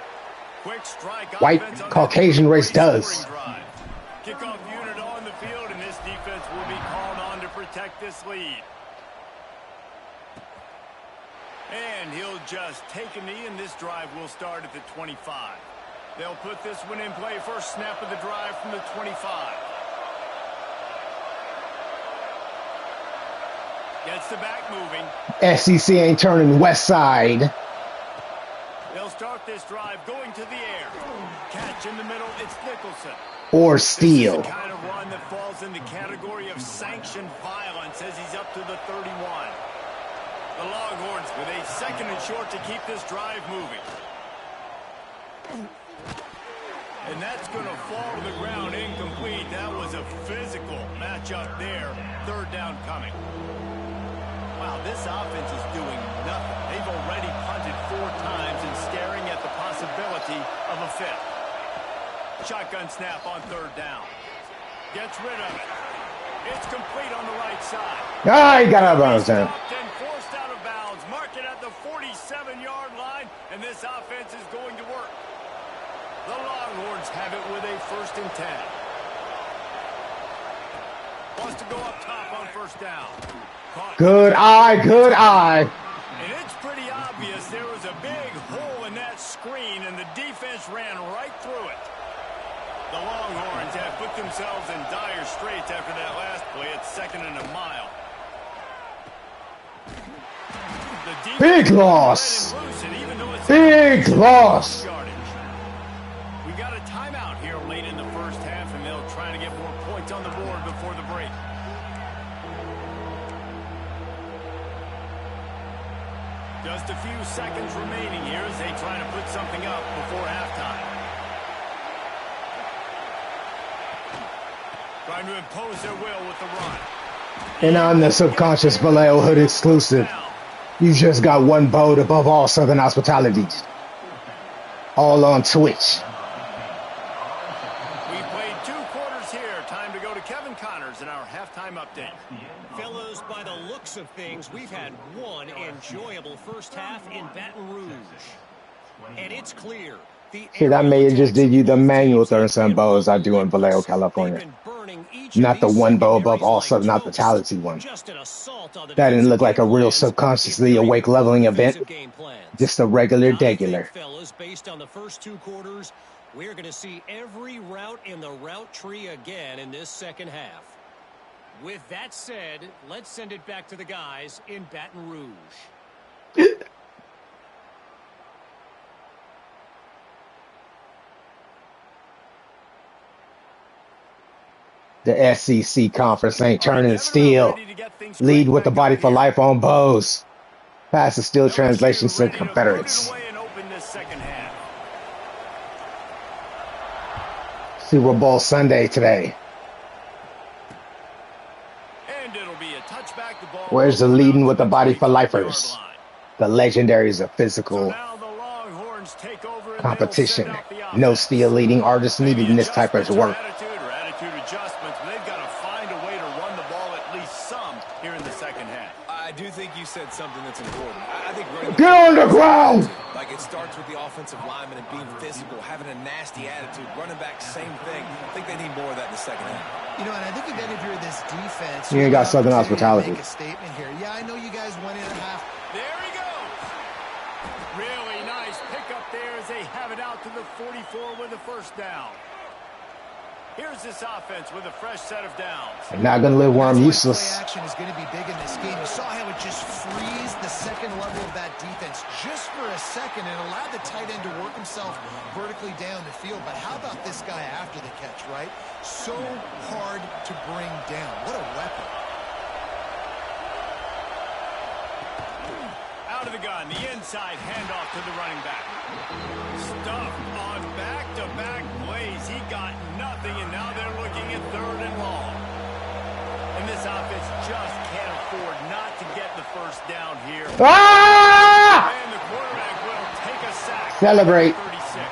White Caucasian race does. offense will be called on to protect this lead. And he'll just take a knee, and this drive will start at the 25. They'll put this one in play. First snap of the drive from the 25. Gets the back moving. SEC ain't turning west side. They'll start this drive going to the air. Catch in the middle, it's Nicholson. Or steal. This is the kind of run that falls in the category of sanctioned violence as he's up to the 31. The Longhorns with a second and short to keep this drive moving. And that's going to fall to the ground incomplete. That was a physical matchup there. Third down coming. Wow, this offense is doing nothing. They've already punted 4 times and staring at the possibility of a fifth. Shotgun snap on third down. Gets rid of it. It's complete on the right side. Ah, he got out of bounds then. And forced out of bounds. Mark it at the 47-yard line, and this offense is going to work. The Longhorns have it with a 1st and 10. Wants to go up top on first down. Good eye, good eye. And it's pretty obvious there was a big hole in that screen, and the defense ran right through it. The Longhorns have put themselves in dire straits after that last play. It's 2nd and a mile. Big loss. Big loss. We got a timeout here late in the first half, and they'll try to get more points on the board before the break. Just a few seconds remaining here as they try to put something up before halftime. Trying to impose their will with the run. And on the subconscious Vallejo Hood exclusive, you just got one boat above all Southern hospitalities. All on Twitch. We played 2 quarters here. Time to go to Kevin Connors in our halftime update. Fellows, by the looks of things, we've had one enjoyable first half in Baton Rouge. And it's clear. Shit, I may have just did you the manual 30-cent bows I do in Vallejo, California. Not the one bow above all Southern hospitality one. That didn't look like a real subconsciously awake leveling event. Just a regular degular. Fellas, based on the first 2 quarters, we're going to see every route in the route tree again in this second half. With that said, let's send it back to the guys in Baton Rouge. The SEC conference ain't turning steel. Lead with the body for life on bows. Pass the steel translations to Confederates. Super Bowl Sunday today. Where's the leading with the body for lifers? The legendaries of physical competition. No steel leading artists needed in this type of work. I do think you said something that's important. I think running get on the ground! Like, it starts with the offensive lineman and being physical, having a nasty attitude. Running back, same thing. I think they need more of that in the second half. You know, and I think if any of you are this defense, you ain't got Southern hospitality. Make a statement here. Yeah, I know you guys went in at half. There he goes. Really nice pickup there as they have it out to the 44 with a first down. Here's this offense with a fresh set of downs. I'm not going to live where I'm useless. Play action is going to be big in this game. You saw how it just freezed the second level of that defense just for a second and allowed the tight end to work himself vertically down the field. But how about this guy after the catch, right? So hard to bring down. What a weapon. Out of the gun, the inside handoff to the running back. Stuffed on back-to-back plays. He got nothing, and now they're looking at 3rd and long. And this offense just can't afford not to get the first down here. Ah! And the quarterback will take a sack. Celebrate. 36.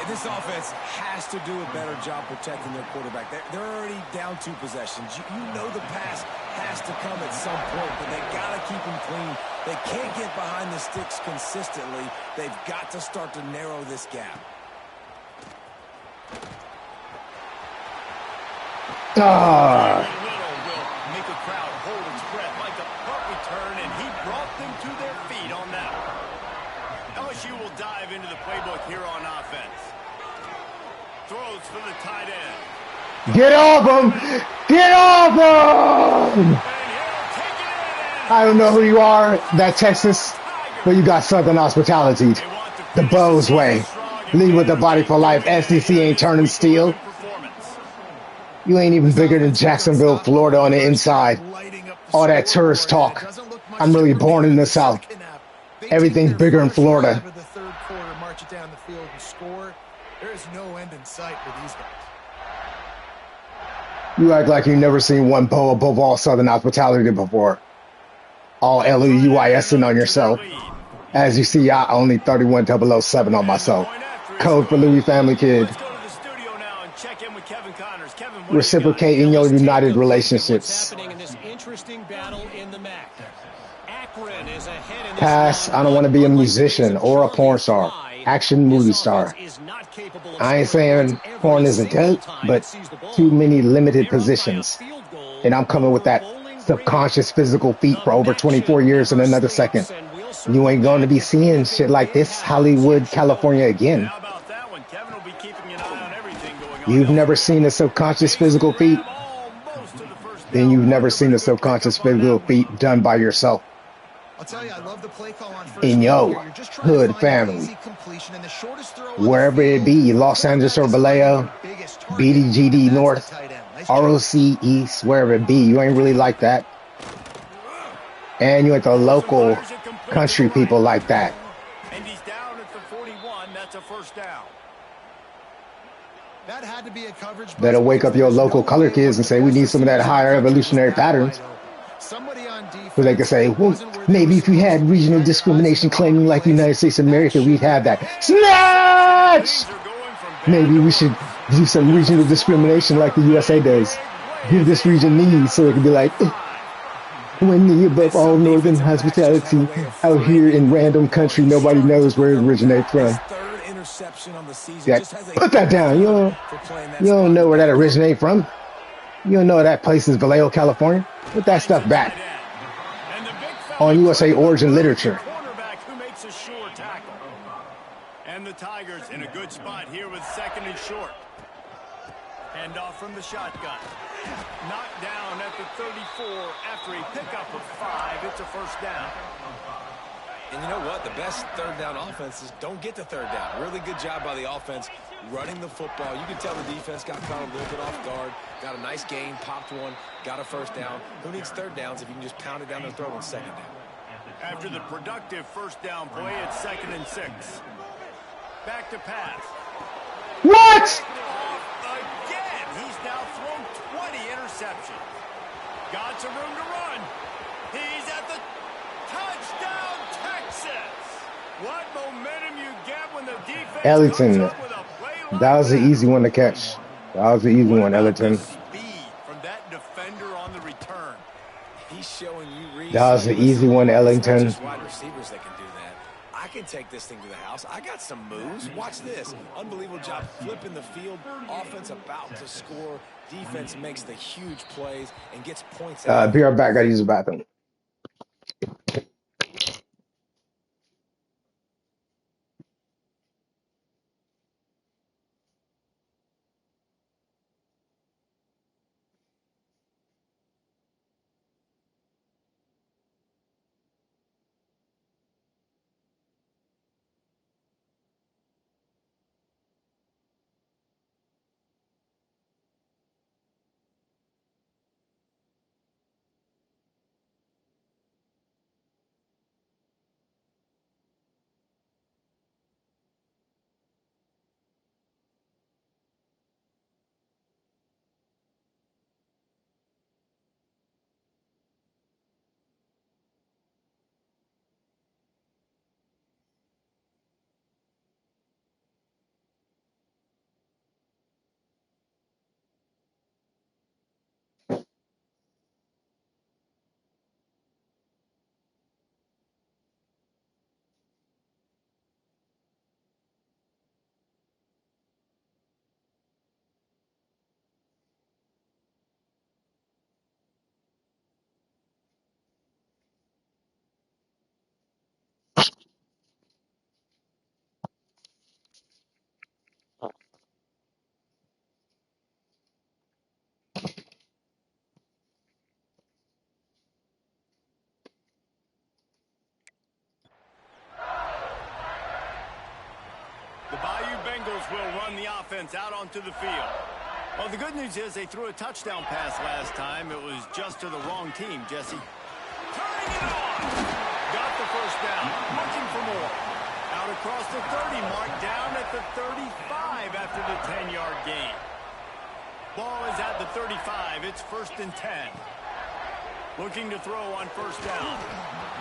This offense has to do a better job protecting their quarterback. They're already down 2 possessions. You know the pass has to come at some point, but they got to keep him clean. They can't get behind the sticks consistently. They've got to start to narrow this gap. Ah, Very little will make a crowd hold its breath like a punt return, and he brought them to their feet on that one. LSU will dive into the playbook here on offense. Throws for the tight end. get off him! Get off him! And he'll take it in. I don't know who you are, that Texas, but you got Southern hospitality. They want to The finish the Bows season way. strong and Lead with the better body than for life. looking SEC ahead ain't to this turning week steel. 11 performance. You ain't even This bigger than offense was Jacksonville, unstoppable Florida on in the the first half, inside. lighting up the All that tourist scoreboard, and it talk. doesn't look much I'm really different born here in in the the South. second half. They take Everything's their bigger in first drive Florida. of the third quarter, march it down the field and score. There is no end in sight for these guys. You act like you never seen one bow above all Southern hospitality before. All They'll try to add LUISing on another to their yourself. lead. As you see, I only 31007 on And the myself. point after is Code for good. Louis Family Kid. Let's go to the studio now and check in with Kevin Connors. Kevin, what do you got? Reciprocating your Let's take united a look at what's relationships. happening in this interesting battle in the MAC. Akron is ahead in this Pass, one, I don't but want to be a unlike the days musician of or a Charlie porn star. Fry, Action this movie offense star. is not capable of I ain't scoring points saying every porn isn't single good, time it but sees the too ball. many limited They're up by a positions. field goal And I'm coming with over that Bowling Green. subconscious physical feat The for over MAC 24 should years in never another second. sleeps, and we'll You circle ain't going to back be if seeing shit anything like big this happens in Hollywood, California Chicago. And again. how about that one? Kevin will be keeping an eye on everything going on You've never elsewhere. seen a subconscious Makes the physical feat, grab almost to the first then down you've never marker, but seen a a good subconscious pickup on physical that one. feat done by yourself I'll tell you, I love the play call on first in down here. your You're just trying to hood find an family. easy completion and the shortest throw on the Wherever it field. be, The Los Angeles quarterback or is finding Vallejo, your biggest target, and BDGD that's the North, tight end. Nice job. ROC East, wherever it be. You ain't really like that. And you ain't the Throws and local fires it complete to the country right. people like that. And he's down at the 41. That's a first down. That had to be a coverage Better bust wake because up your there's local no color way one kids of and the say, we best need some of that receivers in the higher country was evolutionary that wide patterns. open. Somebody on So they could defense say, well, wasn't where they were maybe if we supposed had to be. regional Had their eyes in discrimination the wrong claiming like the place. United States of That America, we'd should have have that. been And Snatch! things are going from bad Maybe to we worse. should do some Here's a regional slow discrimination like the return, and USA a does. big play Give as this they region haul it needs out so to it the can be like, 45. when the above all Some northern defensive backs just have a hospitality way of out here finding in the random football, and country he's nobody starting to knows where it develop originates that. His from. third interception on the season That just has a put that good down. feel for playing that You don't spot in know the where that backfield. originates from. You don't know that place is Vallejo, California. Put that Finds the stuff tight back end. And the big on fella USA trying to origin elude the literature. cornerback who makes a sure tackle. And the Tigers in a good spot here with second and short. Hand off from the shotgun. Knocked down at the 34 after a pickup of 5. It's a first down. And you know what? The best third down offenses don't get to third down. Really good job by the offense running the football. You can tell the defense got caught a little bit off guard. Got a nice gain, popped one, got a first down. Who needs third downs if you can just pound it down their throat on second down? After the productive first down play, it's 2nd and 6. Back to pass. What? Off again. He's now thrown 20 interceptions. Got some room to run. He's at the touchdown, Texas. What momentum you get when the defense comes Ellington. up with a play like That was the that. easy one to catch. That was the easy What one, about the Ellington. speed from that defender on the return? He's showing you reason. That was the Listen, easy one, it's not Ellington. just wide receivers that can do that. I can take this thing to the house. I got some moves. Watch this. Unbelievable job flipping the field. Offense about to score. Defense makes the huge plays and gets points out of Be it. right back. I use the bathroom. will run the offense out onto the field. Well, the good news is they threw a touchdown pass last time. It was just to the wrong team, Jesse. Turning it on. Got the first down. Looking for more. Out across the 30 mark, down at the 35 after the 10-yard gain. Ball is at the 35. It's 1st and 10. Looking to throw on first down.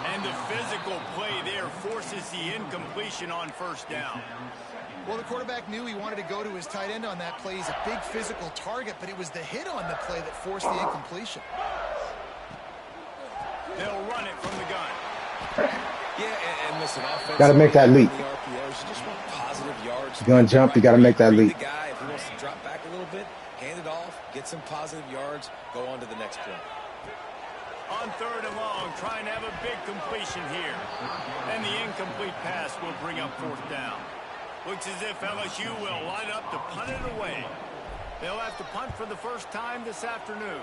And the physical play there forces the incompletion on first down. Well, the quarterback knew he wanted to go to his tight end on that play. He's a big physical target, but it was the hit on the play that forced the incompletion. They'll run it from the gun. Yeah, and listen, offense. Got to make that leap. The RPOs, you just want positive yards. You're going to jump, you got to make that leap. The guy, if he wants to drop back a little bit, hand it off, get some positive yards, go on to the next play. On 3rd and long, trying to have a big completion here. And the incomplete pass will bring up 4th down. Looks as if LSU will line up to punt it away. They'll have to punt for the first time this afternoon.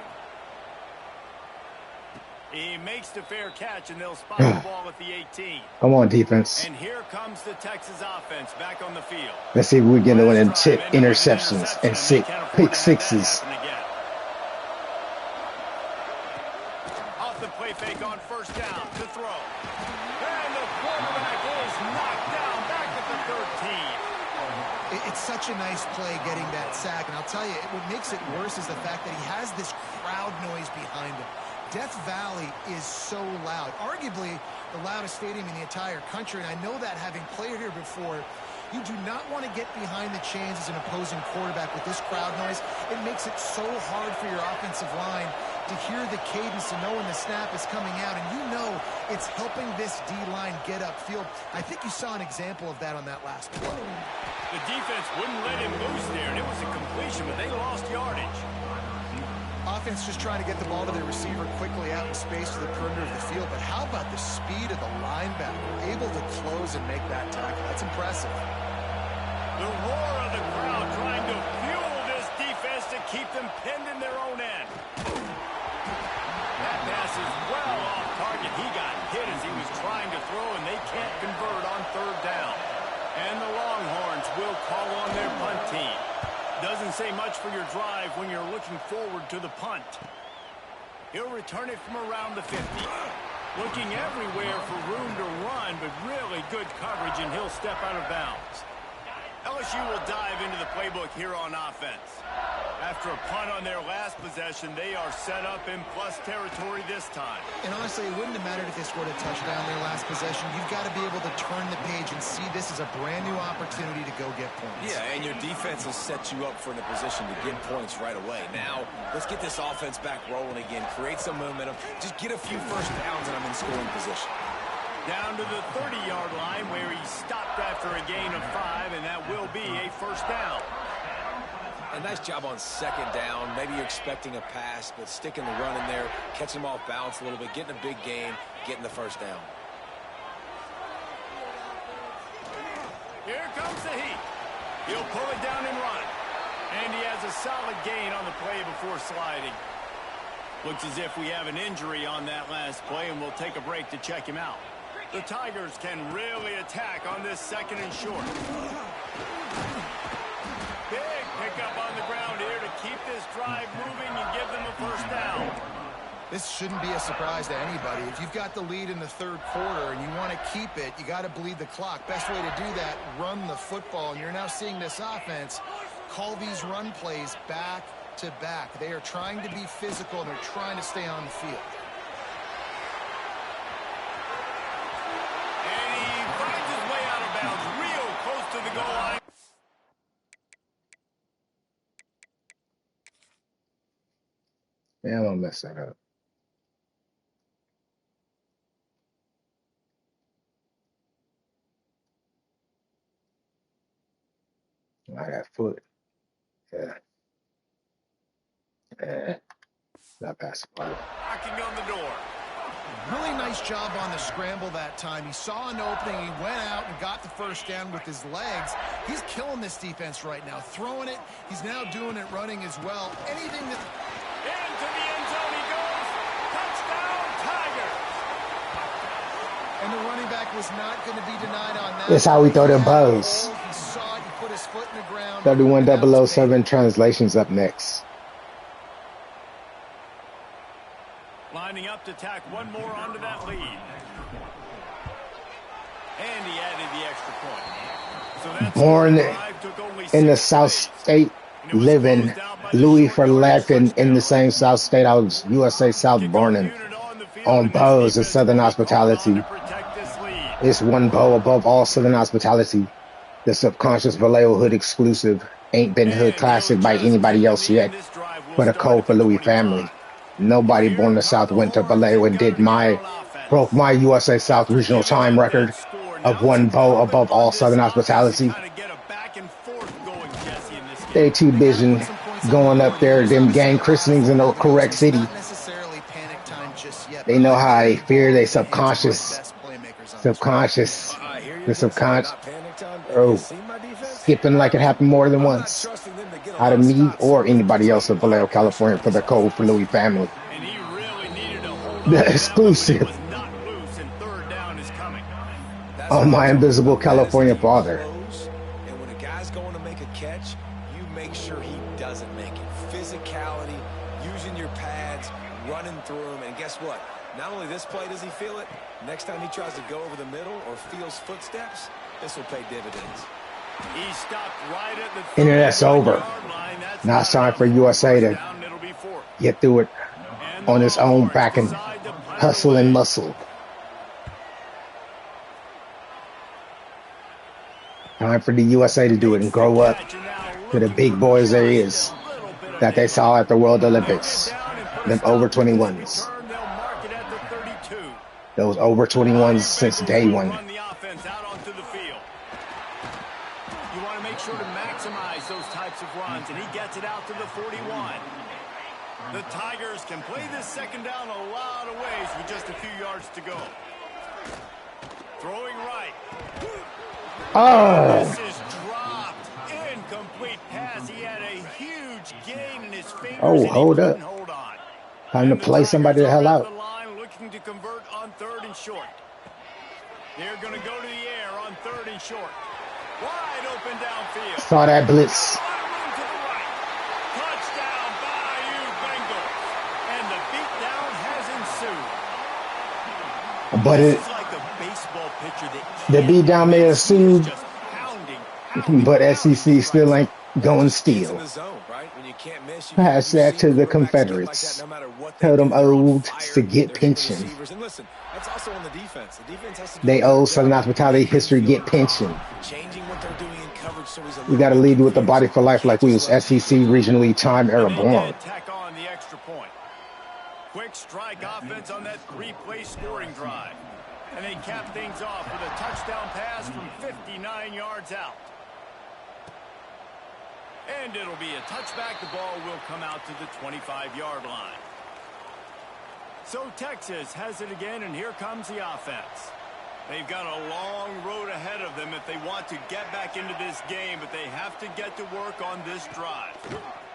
He makes the fair catch, and they'll spot the ball at the 18. Come on, defense. And here comes the Texas offense back on the field. Let's see if we get one and tip interceptions and pick sixes. Off the play fake on first down to throw. And the quarterback is knocked down back at the 13. It's such a nice play getting that sack, and I'll tell you, what makes it worse is the fact that he has this crowd noise behind him. Death Valley is so loud, arguably the loudest stadium in the entire country, and I know that having played here before. You do not want to get behind the chains as an opposing quarterback with this crowd noise. It makes it so hard for your offensive line to hear the cadence and know when the snap is coming out, and you know it's helping this D-line get upfield. I think you saw an example of that on that last play. The defense wouldn't let him loose there, and it was a completion, but they lost yardage. Offense just trying to get the ball to their receiver quickly out in space to the perimeter of the field, but how about the speed of the linebacker, able to close and make that tackle? That's impressive. The roar of the crowd trying to fuel this defense to keep them pinned in their own end. That pass is well off target. He got hit as he was trying to throw, and they can't convert on 3rd down. And the Longhorns will call on their punt team. Doesn't say much for your drive when you're looking forward to the punt. He'll return it from around the 50. Looking everywhere for room to run, but really good coverage, and he'll step out of bounds. LSU will dive into the playbook here on offense. After a punt on their last possession, they are set up in plus territory this time. And honestly, it wouldn't have mattered if they scored a touchdown their last possession. You've got to be able to turn the page and see this as a brand new opportunity to go get points. Yeah, and your defense will set you up for the position to get points right away. Now, let's get this offense back rolling again, create some momentum, just get a few first downs, and I'm in scoring position. Down to the 30-yard line where he stopped after a gain of 5, and that will be a first down. A nice job on 2nd down. Maybe you're expecting a pass, but sticking the run in there, catching them off balance a little bit, getting a big gain, getting the first down. Here comes the heat. He'll pull it down and run. And he has a solid gain on the play before sliding. Looks as if we have an injury on that last play, and we'll take a break to check him out. The Tigers can really attack on this 2nd and short. Big pickup on the ground here to keep this drive moving and give them a first down. This shouldn't be a surprise to anybody. If you've got the lead in the 3rd quarter and you want to keep it, you got to bleed the clock. Best way to do that, run the football. And you're now seeing this offense call these run plays back to back. They are trying to be physical, and they're trying to stay on the field. And he finds his way out of bounds real close to the goal line. Yeah, I'm gonna mess that up. That foot. Yeah. Not passable. Knocking on the door. Really nice job on the scramble that time. He saw an opening. He went out and got the first down with his legs. He's killing this defense right now. Throwing it. He's now doing it running as well. Anything that... Into the end zone he goes. Touchdown, Tigers. And the running back was not going to be denied on that. That's how we throw them bows. He saw it. He put his foot in the ground. 31007 translations up next. Lining up to tack one more onto that lead. And he added the extra point. So that's Born in the South State, living Louis for life in the same South State. I was USA South born on bows of Southern hospitality. It's one bow above all Southern hospitality. The subconscious Vallejo hood exclusive. Ain't been hood classic by anybody else yet, but a code for Louis family. Nobody born in the South went to Vallejo and broke my USA South regional time record of one bow above all Southern hospitality. They too busy going up there, them gang christenings in the correct city. They know how I fear they the subconscious, skipping like it happened more than once. Out of me or anybody else in Vallejo, California for the code for Louis family. The exclusive on my invisible California father. And when a guy's going to make a catch, you make sure he doesn't make it. Physicality, using your pads, running through him, and guess what? Not only this play does he feel it, next time he tries to go over the middle or feels footsteps, this will pay dividends. He stopped right at the Internet's over. Now it's time for USA to get through it on its own back and hustle and muscle. Time for the USA to do it and grow up to the big boys there is that they saw at the World Olympics. Them over 21s. Those over 21s since day one. You want to make sure to maximize those types of runs, and he gets it out to the 41. The Tigers can play this second down a lot of ways with just a few yards to go. Throwing right. Oh! This is dropped. Incomplete pass. He had a huge gain in his fingers. Oh, hold up. Time to play somebody the hell out. The line looking to convert on 3rd and short. They're going to go to the air on 3rd and short. Wide open downfield. Saw that blitz. Touchdown, Bayou Bengals. And the beatdown has ensued. But This is like a baseball pitcher that the beatdown may have ensued, just pounding. but SEC still ain't going steal. Pass that to the Confederates. Tell them olds to get pension. They owe Southern hospitality history get pension. We got to lead with the body for life like we was SEC regionally time era born. Quick strike offense on that 3-play scoring drive. And they cap things off with a touchdown pass from 59 yards out. And it'll be a touchback. The ball will come out to the 25-yard line. So Texas has it again, and here comes the offense. They've got a long road ahead of them if they want to get back into this game, but they have to get to work on this drive.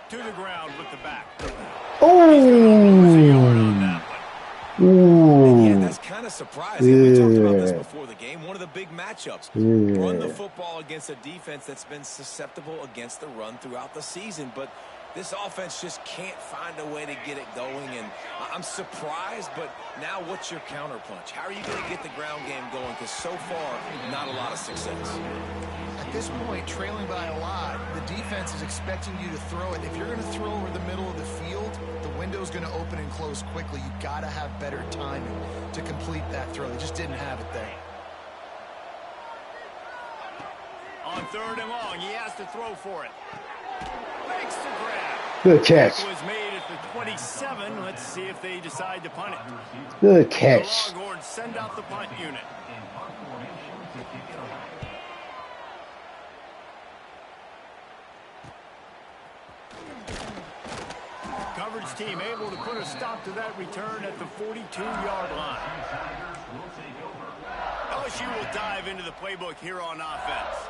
To the ground with the back. Yeah, that's kind of surprising. We talked about this before the game. One of the big matchups. Run the football against a defense that's been susceptible against the run throughout the season. But this offense just can't find a way to get it going. And I'm surprised, but now what's your counterpunch? How are you going to get the ground game going? Because so far, not a lot of success. At this point, trailing by a lot, the defense is expecting you to throw it. If you're going to throw over the middle of the field, the window's going to open and close quickly. You got to have better timing to complete that throw. They just didn't have it there. On 3rd and long, he has to throw for it. Makes the grab. Good catch. It was made at the 27. Let's see if they decide to punt it. Good catch. The Longhorns send out the punt unit. Coverage team able to put a stop to that return at the 42-yard line. LSU will dive into the playbook here on offense.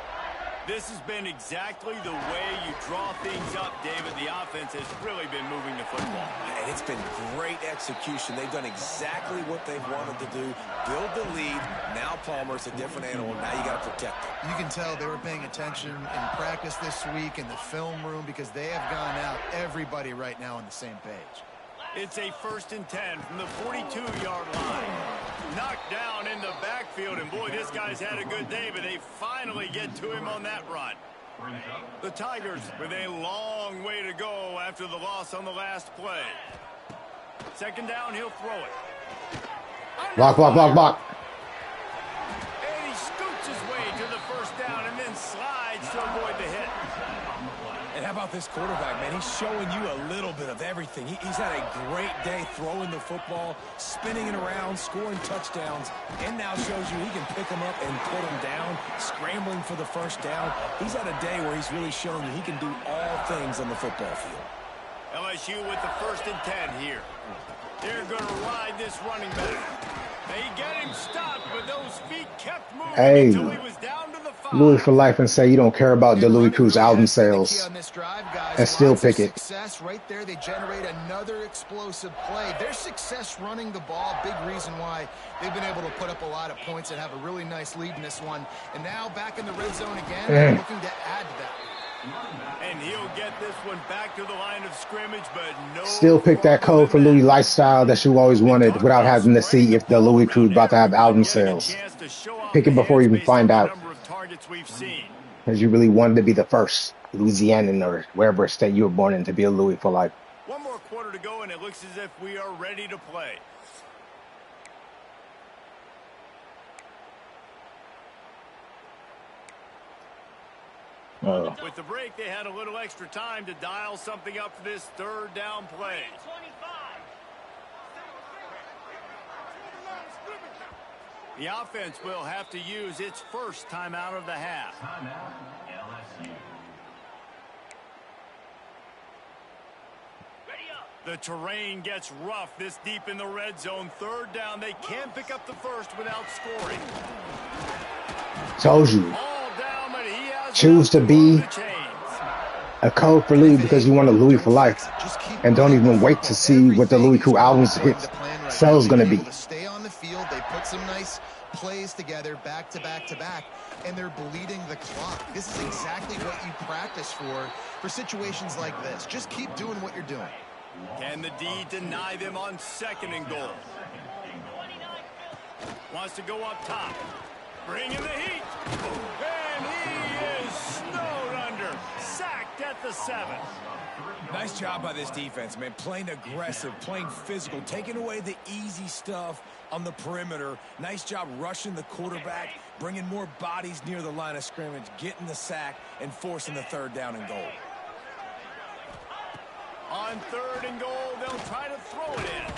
This has been exactly the way you draw things up, David. The offense has really been moving the football. And it's been great execution. They've done exactly what they've wanted to do. Build the lead. Now Palmer's a different animal. Now you got to protect him. You can tell they were paying attention in practice this week in the film room because they have gone out everybody right now on the same page. It's a 1st and 10 from the 42-yard line. Knocked down in the backfield, and boy, this guy's had a good day, but they finally get to him on that run. The Tigers with a long way to go after the loss on the last play. 2nd down, he'll throw it. Block, block, block, block. And he scoots his way to the 1st down and then slides to avoid the hit. And how about this quarterback, man? He's showing you a little bit of everything. He's had a great day throwing the football, spinning it around, scoring touchdowns, and now shows you he can pick them up and put them down, scrambling for the 1st down. He's had a day where he's really showing you he can do all things on the football field. LSU with the 1st and 10 here. They're going to ride this running back. They get him stopped, but those feet kept moving until he was down to the 5. Louis for life and say you don't care about the Louis Cruz album sales. And still pick it. Success right there. They generate another explosive play. Their success running the ball, big reason why they've been able to put up a lot of points and have a really nice lead in this one. And now back in the red zone again, looking to add to that. And he'll get this one back to the line of scrimmage, but no. Still pick that code for Louis lifestyle that you always wanted without having to see if the Louis Cruz about to have album sales. Pick it before you even find out. Because you really wanted to be the first Louisianan or wherever state you were born in to be a Louis for life. One more quarter to go, and it looks as if we are ready to play. With the break, they had a little extra time to dial something up for this 3rd down play. The offense will have to use its 1st timeout of the half. The terrain gets rough this deep in the red zone. 3rd down, they can't pick up the 1st without scoring. Told you. Choose to be a code for Louis because you want a Louis for life. And don't even wait to see what the Louis Cruz album's hit sales going to be. Stay on the field. They put some nice plays together back to back to back, and they're bleeding the clock. This is exactly what you practice for situations like this. Just keep doing what you're doing. Can the D deny them on 2nd and goal? Wants to go up top. Bring in the heat. And he is snowed under. Sacked at the 7. Nice job by this defense, man. Playing aggressive, playing physical, taking away the easy stuff on the perimeter. Nice job rushing the quarterback, bringing more bodies near the line of scrimmage, getting the sack, and forcing the 3rd down and goal. On 3rd and goal, they'll try to throw it in.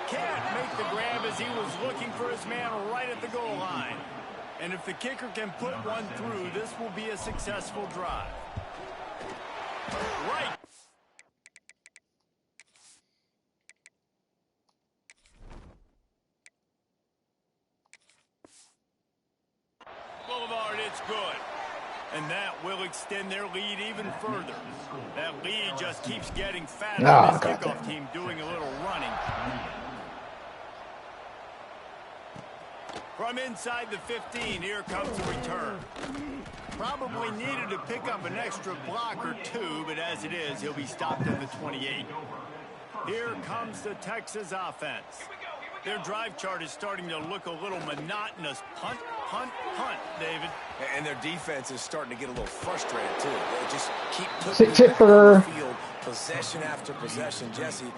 Can't make the grab as he was looking for his man right at the goal line. And if the kicker can put one through, this will be a successful drive. Right. Boulevard, it's good. And that will extend their lead even further. That lead just keeps getting fatter. This kickoff team doing a little running. From inside the 15, here comes the return. Probably needed to pick up an extra block or 2, but as it is, he'll be stopped at the 28. Here comes the Texas offense. Their drive chart is starting to look a little monotonous. Punt, punt, punt, David. And their defense is starting to get a little frustrated, too. They just keep putting Chipper. the field, possession after possession. Jesse,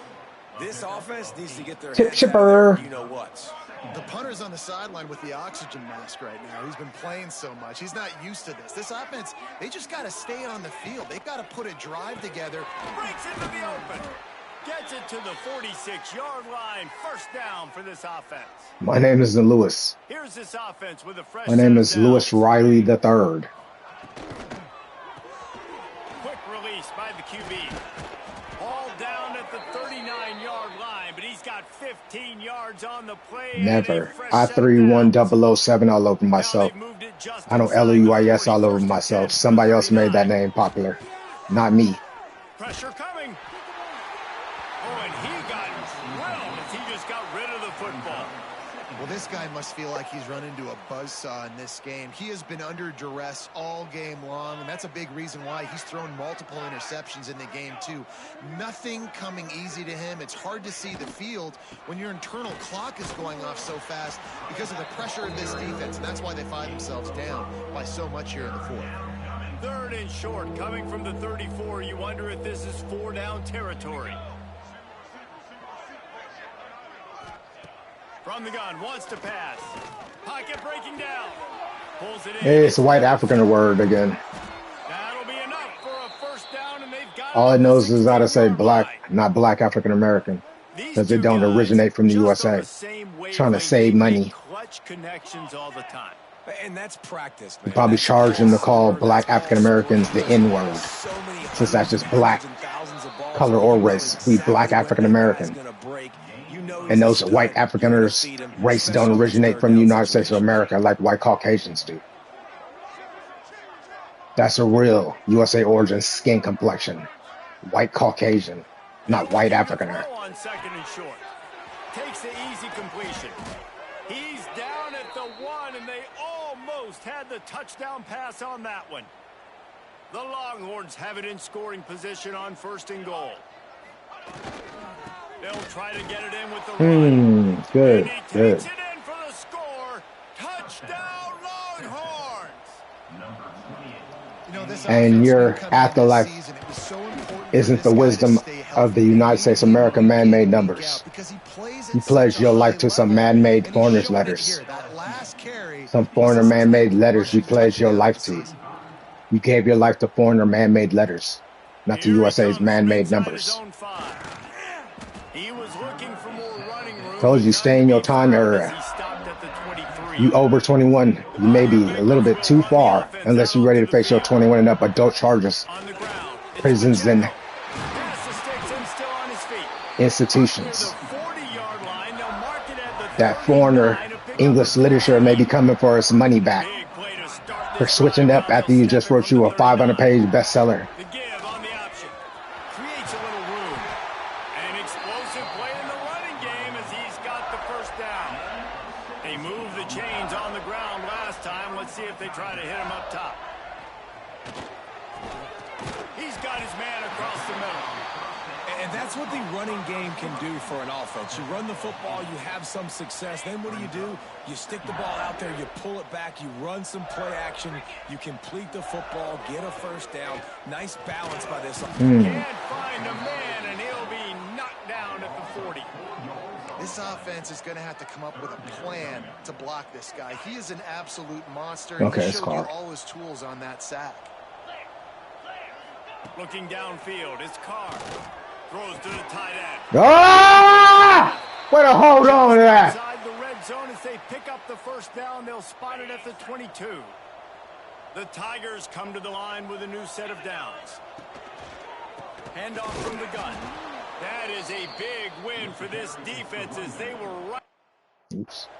this offense needs to get their Chip heads Chipper. out of there, you know what. The punter's on the sideline with the oxygen mask right now. He's been playing so much. He's not used to this. This offense, they just got to stay on the field. They've got to put a drive together. Breaks into the open. Gets it to the 46-yard line. 1st down for this offense. My name isn't Lewis. Here's this offense with a fresh My name is Lewis Riley III. Quick release by the QB. Ball down at the 39-yard line, but he He's got 15 yards on the play. Never. I 31007 all over myself. I don't LUIS all over myself. Somebody else made that name popular. Not me. Pressure coming. Oh, and he got drilled as he just got rid of the football. Well, this guy must feel like he's run into a buzzsaw in this game. He has been under duress all game long, and that's a big reason why he's thrown multiple interceptions in the game, too. Nothing coming easy to him. It's hard to see the field when your internal clock is going off so fast because of the pressure of this defense, and that's why they find themselves down by so much here in the fourth. 3rd and short, coming from the 34. You wonder if this is 4-down territory. From the gun, wants to pass. Pocket breaking down. Pulls it in. Hey, it's a white African word again. That'll be enough for a 1st down, and they've got All it knows is how to say black, not black African American, because it don't originate from the USA. Trying to save money. Clutch connections all the time. And that's practice, man. You probably charge them to call black African Americans the N-word, since that's just black, color or race. We black African American. And those white Afrikaners race don't originate from the United States of America like white Caucasians do. That's a real USA origin skin complexion. White Caucasian, not white Afrikaner. On 2nd and short. Takes the easy completion. He's down at the 1, and they almost had the touchdown pass on that one. The Longhorns have it in scoring position on 1st and goal. They'll try to get it in with the run. Good, and he good. takes it in for the score. Touchdown, Longhorns. You know, this And your afterlife isn't the wisdom of the United States of America man-made numbers. You pledged your life to some man-made foreigners' letters. Some foreigner man-made letters you pledged your life to. You gave your life to foreigner man-made letters, not to USA's man-made numbers. He was looking for more running room. Told you, stay in your time area. You over 21, you may be a little bit too far unless you're ready to face your 21 and up adult charges, prisons, and institutions. That foreigner English literature may be coming for its money back for switching up after you just wrote you a 500-page bestseller. Try to hit him up top. He's got his man across the middle. And that's what the running game can do for an offense. You run the football, you have some success. Then what do? You stick the ball out there, you pull it back, you run some play action, you complete the football, get a 1st down. Nice balance by this. Can't find a man, and he'll be knocked down at the 40. This offense is going to have to come up with a plan to block this guy. He is an absolute monster. Okay, he it's showed you caught. all his tools on that sack. Looking downfield, it's Carr. Throws to the tight end. Ah! Way to hold on to that. Inside the red zone as they pick up the 1st down. They'll spot it at the 22. The Tigers come to the line with a new set of downs. Handoff from the gun. That is a big win for this defense as they were right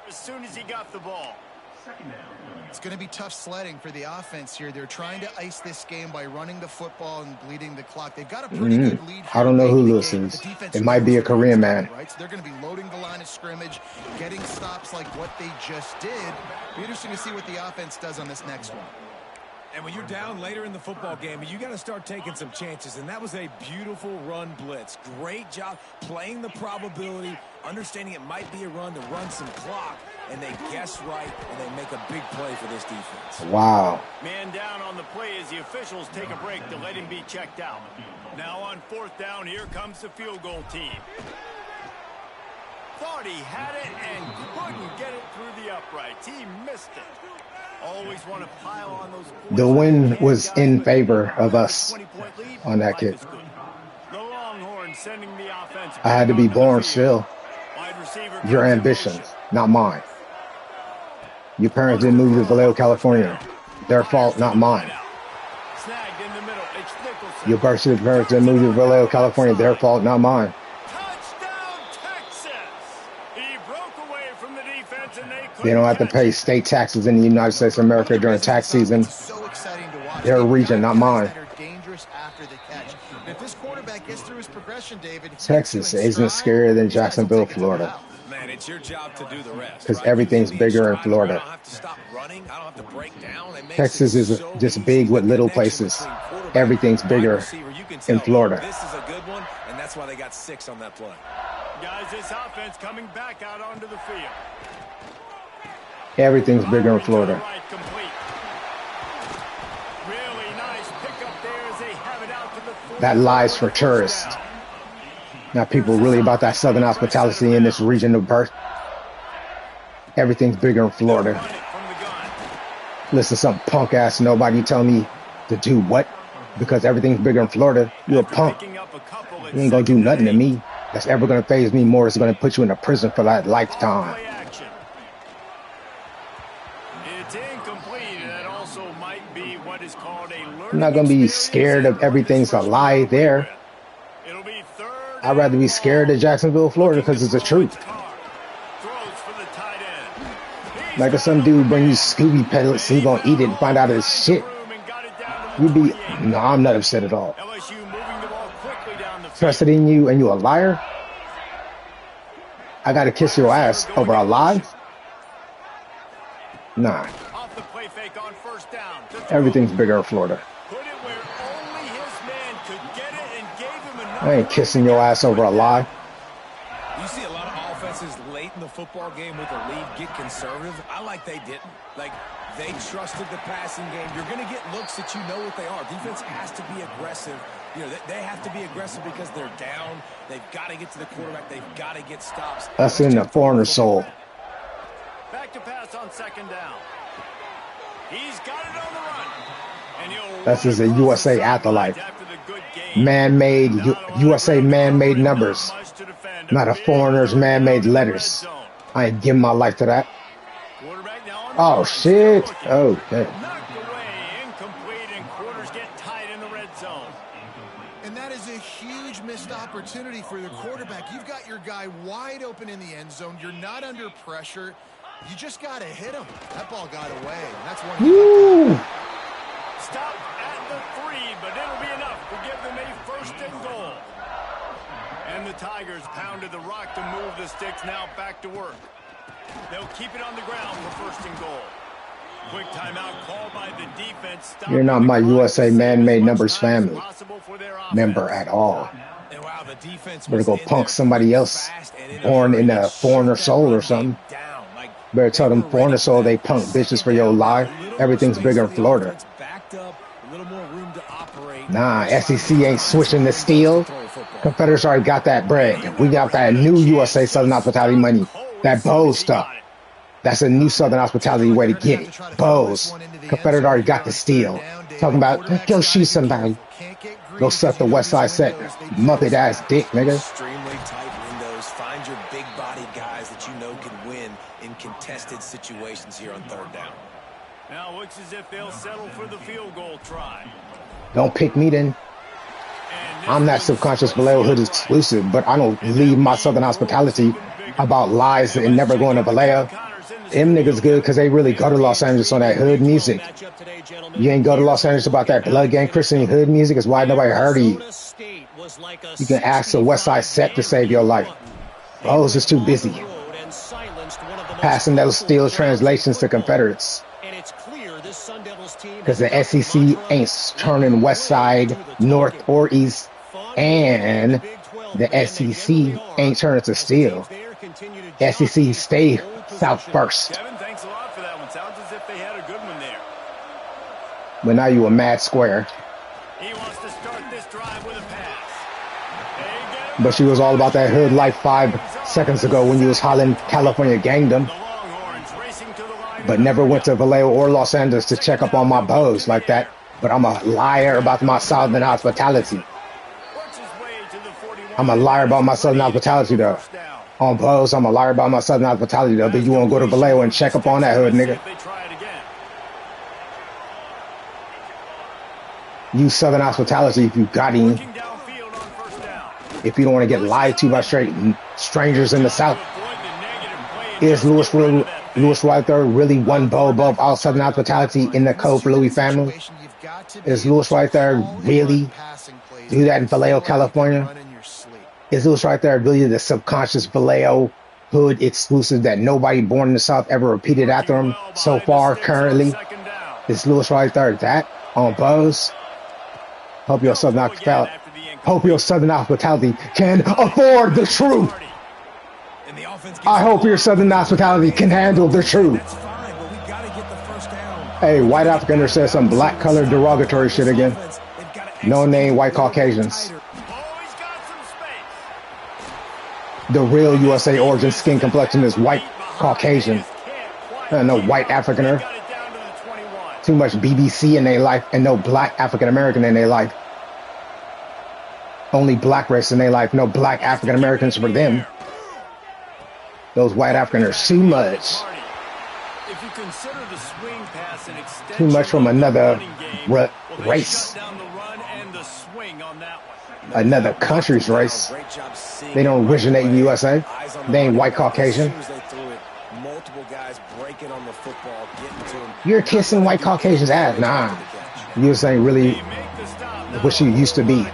as soon as he got the ball. It's going to be tough sledding for the offense here. They're trying to ice this game by running the football and bleeding the clock. They've got a pretty good lead. I don't know who listens. It might be a Korean man. Right? So they're going to be loading the line of scrimmage, getting stops like what they just did. It'll be interesting to see what the offense does on this next one. And when you're down later in the football game, you got to start taking some chances. And that was a beautiful run blitz. Great job playing the probability, understanding it might be a run to run some clock. And they guess right, and they make a big play for this defense. Wow. Man down on the play as the officials take a break to let him be checked out. Now on 4th down, here comes the field goal team. Thought he had it and couldn't get it through the uprights. He missed it. Always want to pile on those points. The win was in favor of us on that kick. The Longhorns sending the offense. I had to be born still. Your ambitions, not mine. Your parents didn't move to Vallejo, California. Their fault, not mine. Snagged in the middle. It's Nicholson. Your birth parents didn't move to Vallejo, California. Their fault, not mine. Touchdown, Texans! They don't have to pay state taxes in the United States of America during tax season. So exciting to watch. Their region, not mine. That are dangerous after the catch. And if this quarterback gets through his progression, David, Texas isn't scarier than Jacksonville, Florida. Man, it's your job to do the rest. Because everything's bigger in Florida. I don't have to stop running. I don't have to break down. Texas is just big with little places. Everything's bigger in Florida. This is a good one, and that's why they got 6 on that play. Guys, this offense coming back out onto the field. Everything's bigger in Florida. Really nice pickup there as they have it out to the That lies for tourists. Not people really about that Southern hospitality in this region of birth. Everything's bigger in Florida. Listen to some punk ass nobody tell me to do what? Because everything's bigger in Florida. You're a punk. You ain't gonna do nothing to me that's ever gonna faze me more. It's gonna put you in a prison for that lifetime. It's incomplete. That also might be what is called a learning. I'm not gonna be scared of everything's a lie there. It'll be third. I'd rather be scared of Jacksonville, Florida, because it's the truth. Like if some dude bring you Scooby pellets, he gonna eat it and find out it's shit. You'd be, no, I'm not upset at all. Trusted in you and you a liar? I gotta kiss your ass over a lie? Nah. Everything's bigger in Florida. I ain't kissing your ass over a lie. You see a lot of offenses late in the football game with a lead get conservative. I like they didn't. Like, they trusted the passing game. You're going to get looks that you know what they are. Defense has to be aggressive. You know, they have to be aggressive because they're down. They've got to get to the quarterback. They've got to get stops. That's in the foreigner soul. Back to pass on second down. He's got it on the run. And that's just a USA afterlife. Man-made, USA man-made numbers. Not a foreigner's man-made letters. I ain't giving my life to that. Oh, shit. Oh, okay. Knocked away, incomplete, and quarters get tight in the red zone. And that is a huge missed opportunity for the quarterback. You've got your guy wide open in the end zone. You're not under pressure. You just got to hit him. That ball got away. And that's one. Woo! Stop at the 3, but it'll be enough to give them a first and goal. And the Tigers pounded the rock to move the sticks. Now back to work. They'll keep it on the ground for first and goal. Quick timeout called by the defense. You're not my USA man-made numbers family member at all. Better go punk somebody else born in a foreigner soul or something. Better tell them foreigner soul they punk bitches for your lie. Everything's bigger in Florida. Nah, SEC ain't switching the steel. Confederates already got that bread. We got that new USA Southern hospitality money. That Bose stuff. That's a new Southern hospitality way to get it. Bose. Confederate already got the steel. Talking about, go shoot somebody. Go suck the West Side set. Muppet ass dick, nigga. Extremely tight windows. Find your big body guys that you know can win in contested situations here on third down. Now looks as if they'll settle for the field goal try. Don't pick me then. I'm not subconscious Vallejo Hood exclusive, but I don't leave my Southern hospitality about lies and never going to Vallejo. Them niggas good because they really go to Los Angeles on that hood music. You ain't go to Los Angeles about that blood gang Christian hood music. Is why nobody heard of you. You can ask the West Side Set to save your life. Bose is too busy passing those steel translations to Confederates. Because the SEC ain't turning West Side, North, or East. And the SEC ain't turning to steel. SEC stay South first. Kevin, thanks a lot for that one. Sounds as if they had a good one there. But now you a mad square. He wants to start this drive with a pass. But she was all about that hood life 5 seconds ago when you was hollering California gangdom. But never went to Vallejo or Los Angeles to check up on my bows like that. But I'm a liar about my Southern hospitality. I'm a liar about my Southern hospitality though. On bows, I'm a liar about my Southern hospitality though. But you want to go to Vallejo and check up on that hood, nigga. Use Southern hospitality if you got any. If you don't want to get lied to by straight strangers in the South. Is Louisville Louis Wright III really one bow above all Southern hospitality in the code for Louis family? Is Louis Wright III really do that in Vallejo, California? Is Louis Wright III really the subconscious Vallejo hood exclusive that nobody born in the South ever repeated after him so far currently? Is Louis Wright III that on Bose? Hope your Southern hospitality can afford the truth. I hope your Southern hospitality can handle the truth. Hey, white Africaner said some black color derogatory shit again. No name white Caucasians. The real USA origin skin complexion is white Caucasian. No white Africaner. Too much BBC in their life and no black African American in their life. Only black race in their life, no black African Americans for them. Those white Africaners too much. Too much from another race. Another country's race. They don't originate in USA. They ain't white Caucasian. You're kissing white Caucasians' ass. Nah. You ain't really what you used to be.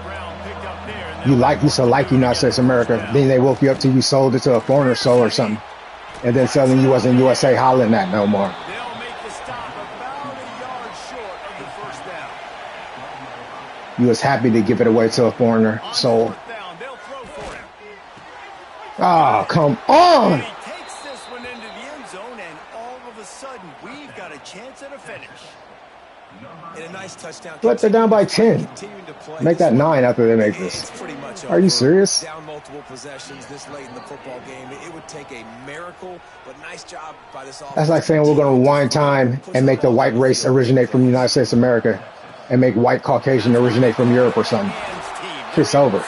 You used to like United States of America. Then they woke you up till you sold it to a foreigner soul or something. And then suddenly you wasn't USA hollering that no more. You was happy to give it away to a foreigner soul. Oh, come on! But they're down by 10. Make that 9 after they make this. Are you serious? Down multiple possessions this late in the football game. It would take a miracle, but nice job by this offense. That's like saying we're going to rewind time and make the white race originate from the United States of America and make white Caucasian originate from Europe or something. It's over.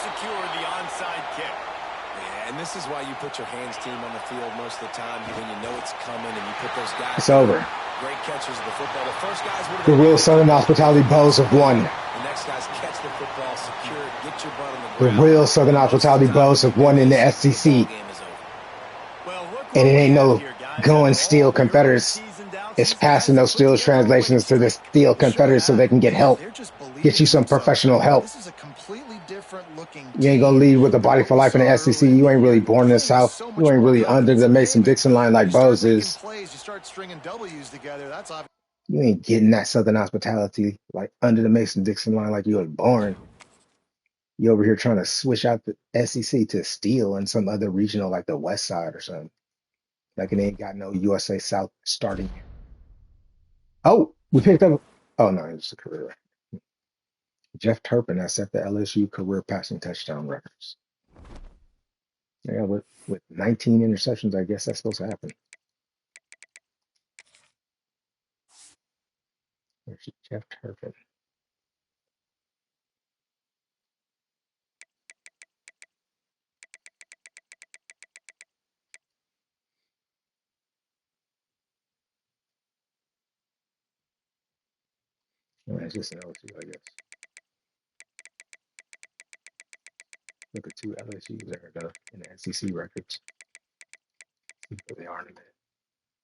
And this is why you put your hands team on the field most of the time when you know it's coming and you put those guys. It's over. Great catches of the football. The first guys the real Southern hospitality bows have won. The next guys catch the football, secure it, get your butt on the ground. The real Southern hospitality bows have won in the SEC. And it ain't no going steel Confederates. It's passing those steel translations to the steel Confederates so they can get help. Get you some professional help. You ain't gonna lead with a body for life in the SEC. You ain't really born in the South. You ain't really under the Mason-Dixon line like Bose is. You ain't getting that Southern hospitality like under the Mason-Dixon line like you was born. You over here trying to switch out the SEC to steel in some other regional like the West Side or something. Like it ain't got no USA South starting. Oh, we picked up. Oh no, it's a career. Jeff Turpin has set the LSU career passing touchdown records. Yeah, with 19 interceptions, I guess that's supposed to happen. There's Jeff Turpin. Oh, it's just an LSU, I guess. Look at 2 LSUs there in the SEC records. See where they are in a minute.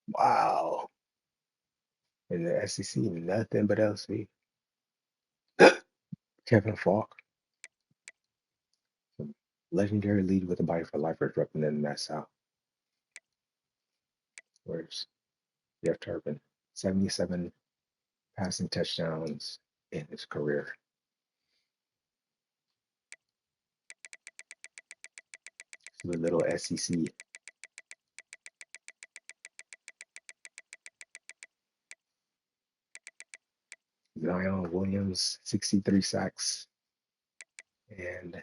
Wow. In the SEC, nothing but LSU. Kevin Falk. Some legendary lead with a body for lifers representing that South. Where's Jeff Turpin? 77 passing touchdowns in his career. The little SEC. Zion Williams, 63 sacks, and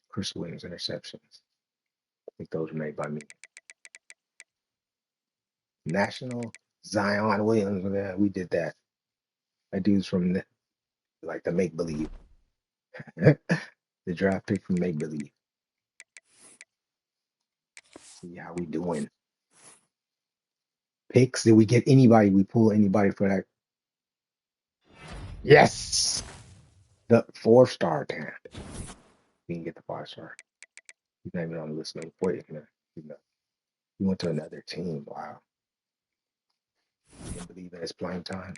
Chris Williams interceptions. I think those were made by me. National Zion Williams, man, we did that. That dude's from the make believe. The draft pick from make believe. See how we doing. Picks? Did we get anybody? We pull anybody for that? Yes. The 4-star, damn. We can get the 5-star. He's not even on the list. Wait a minute. He went to another team. Wow. Can't believe that it's playing time.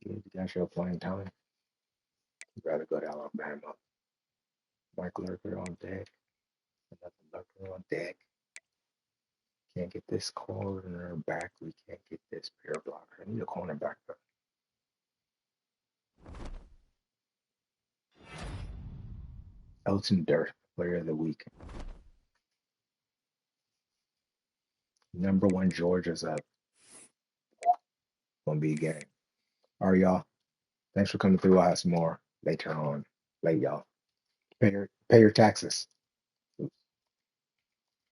You got your playing time. You gotta go to Alabama. Mike Lurker on deck. Another Lurker on deck. Can't get this corner back. We can't get this pair blocker. I need a cornerback though. Elton Dirt, player of the week. Number one, Georgia's up. Gonna be a game. All right, y'all. Thanks for coming through. I'll have some more later on. Late, y'all. Pay your taxes.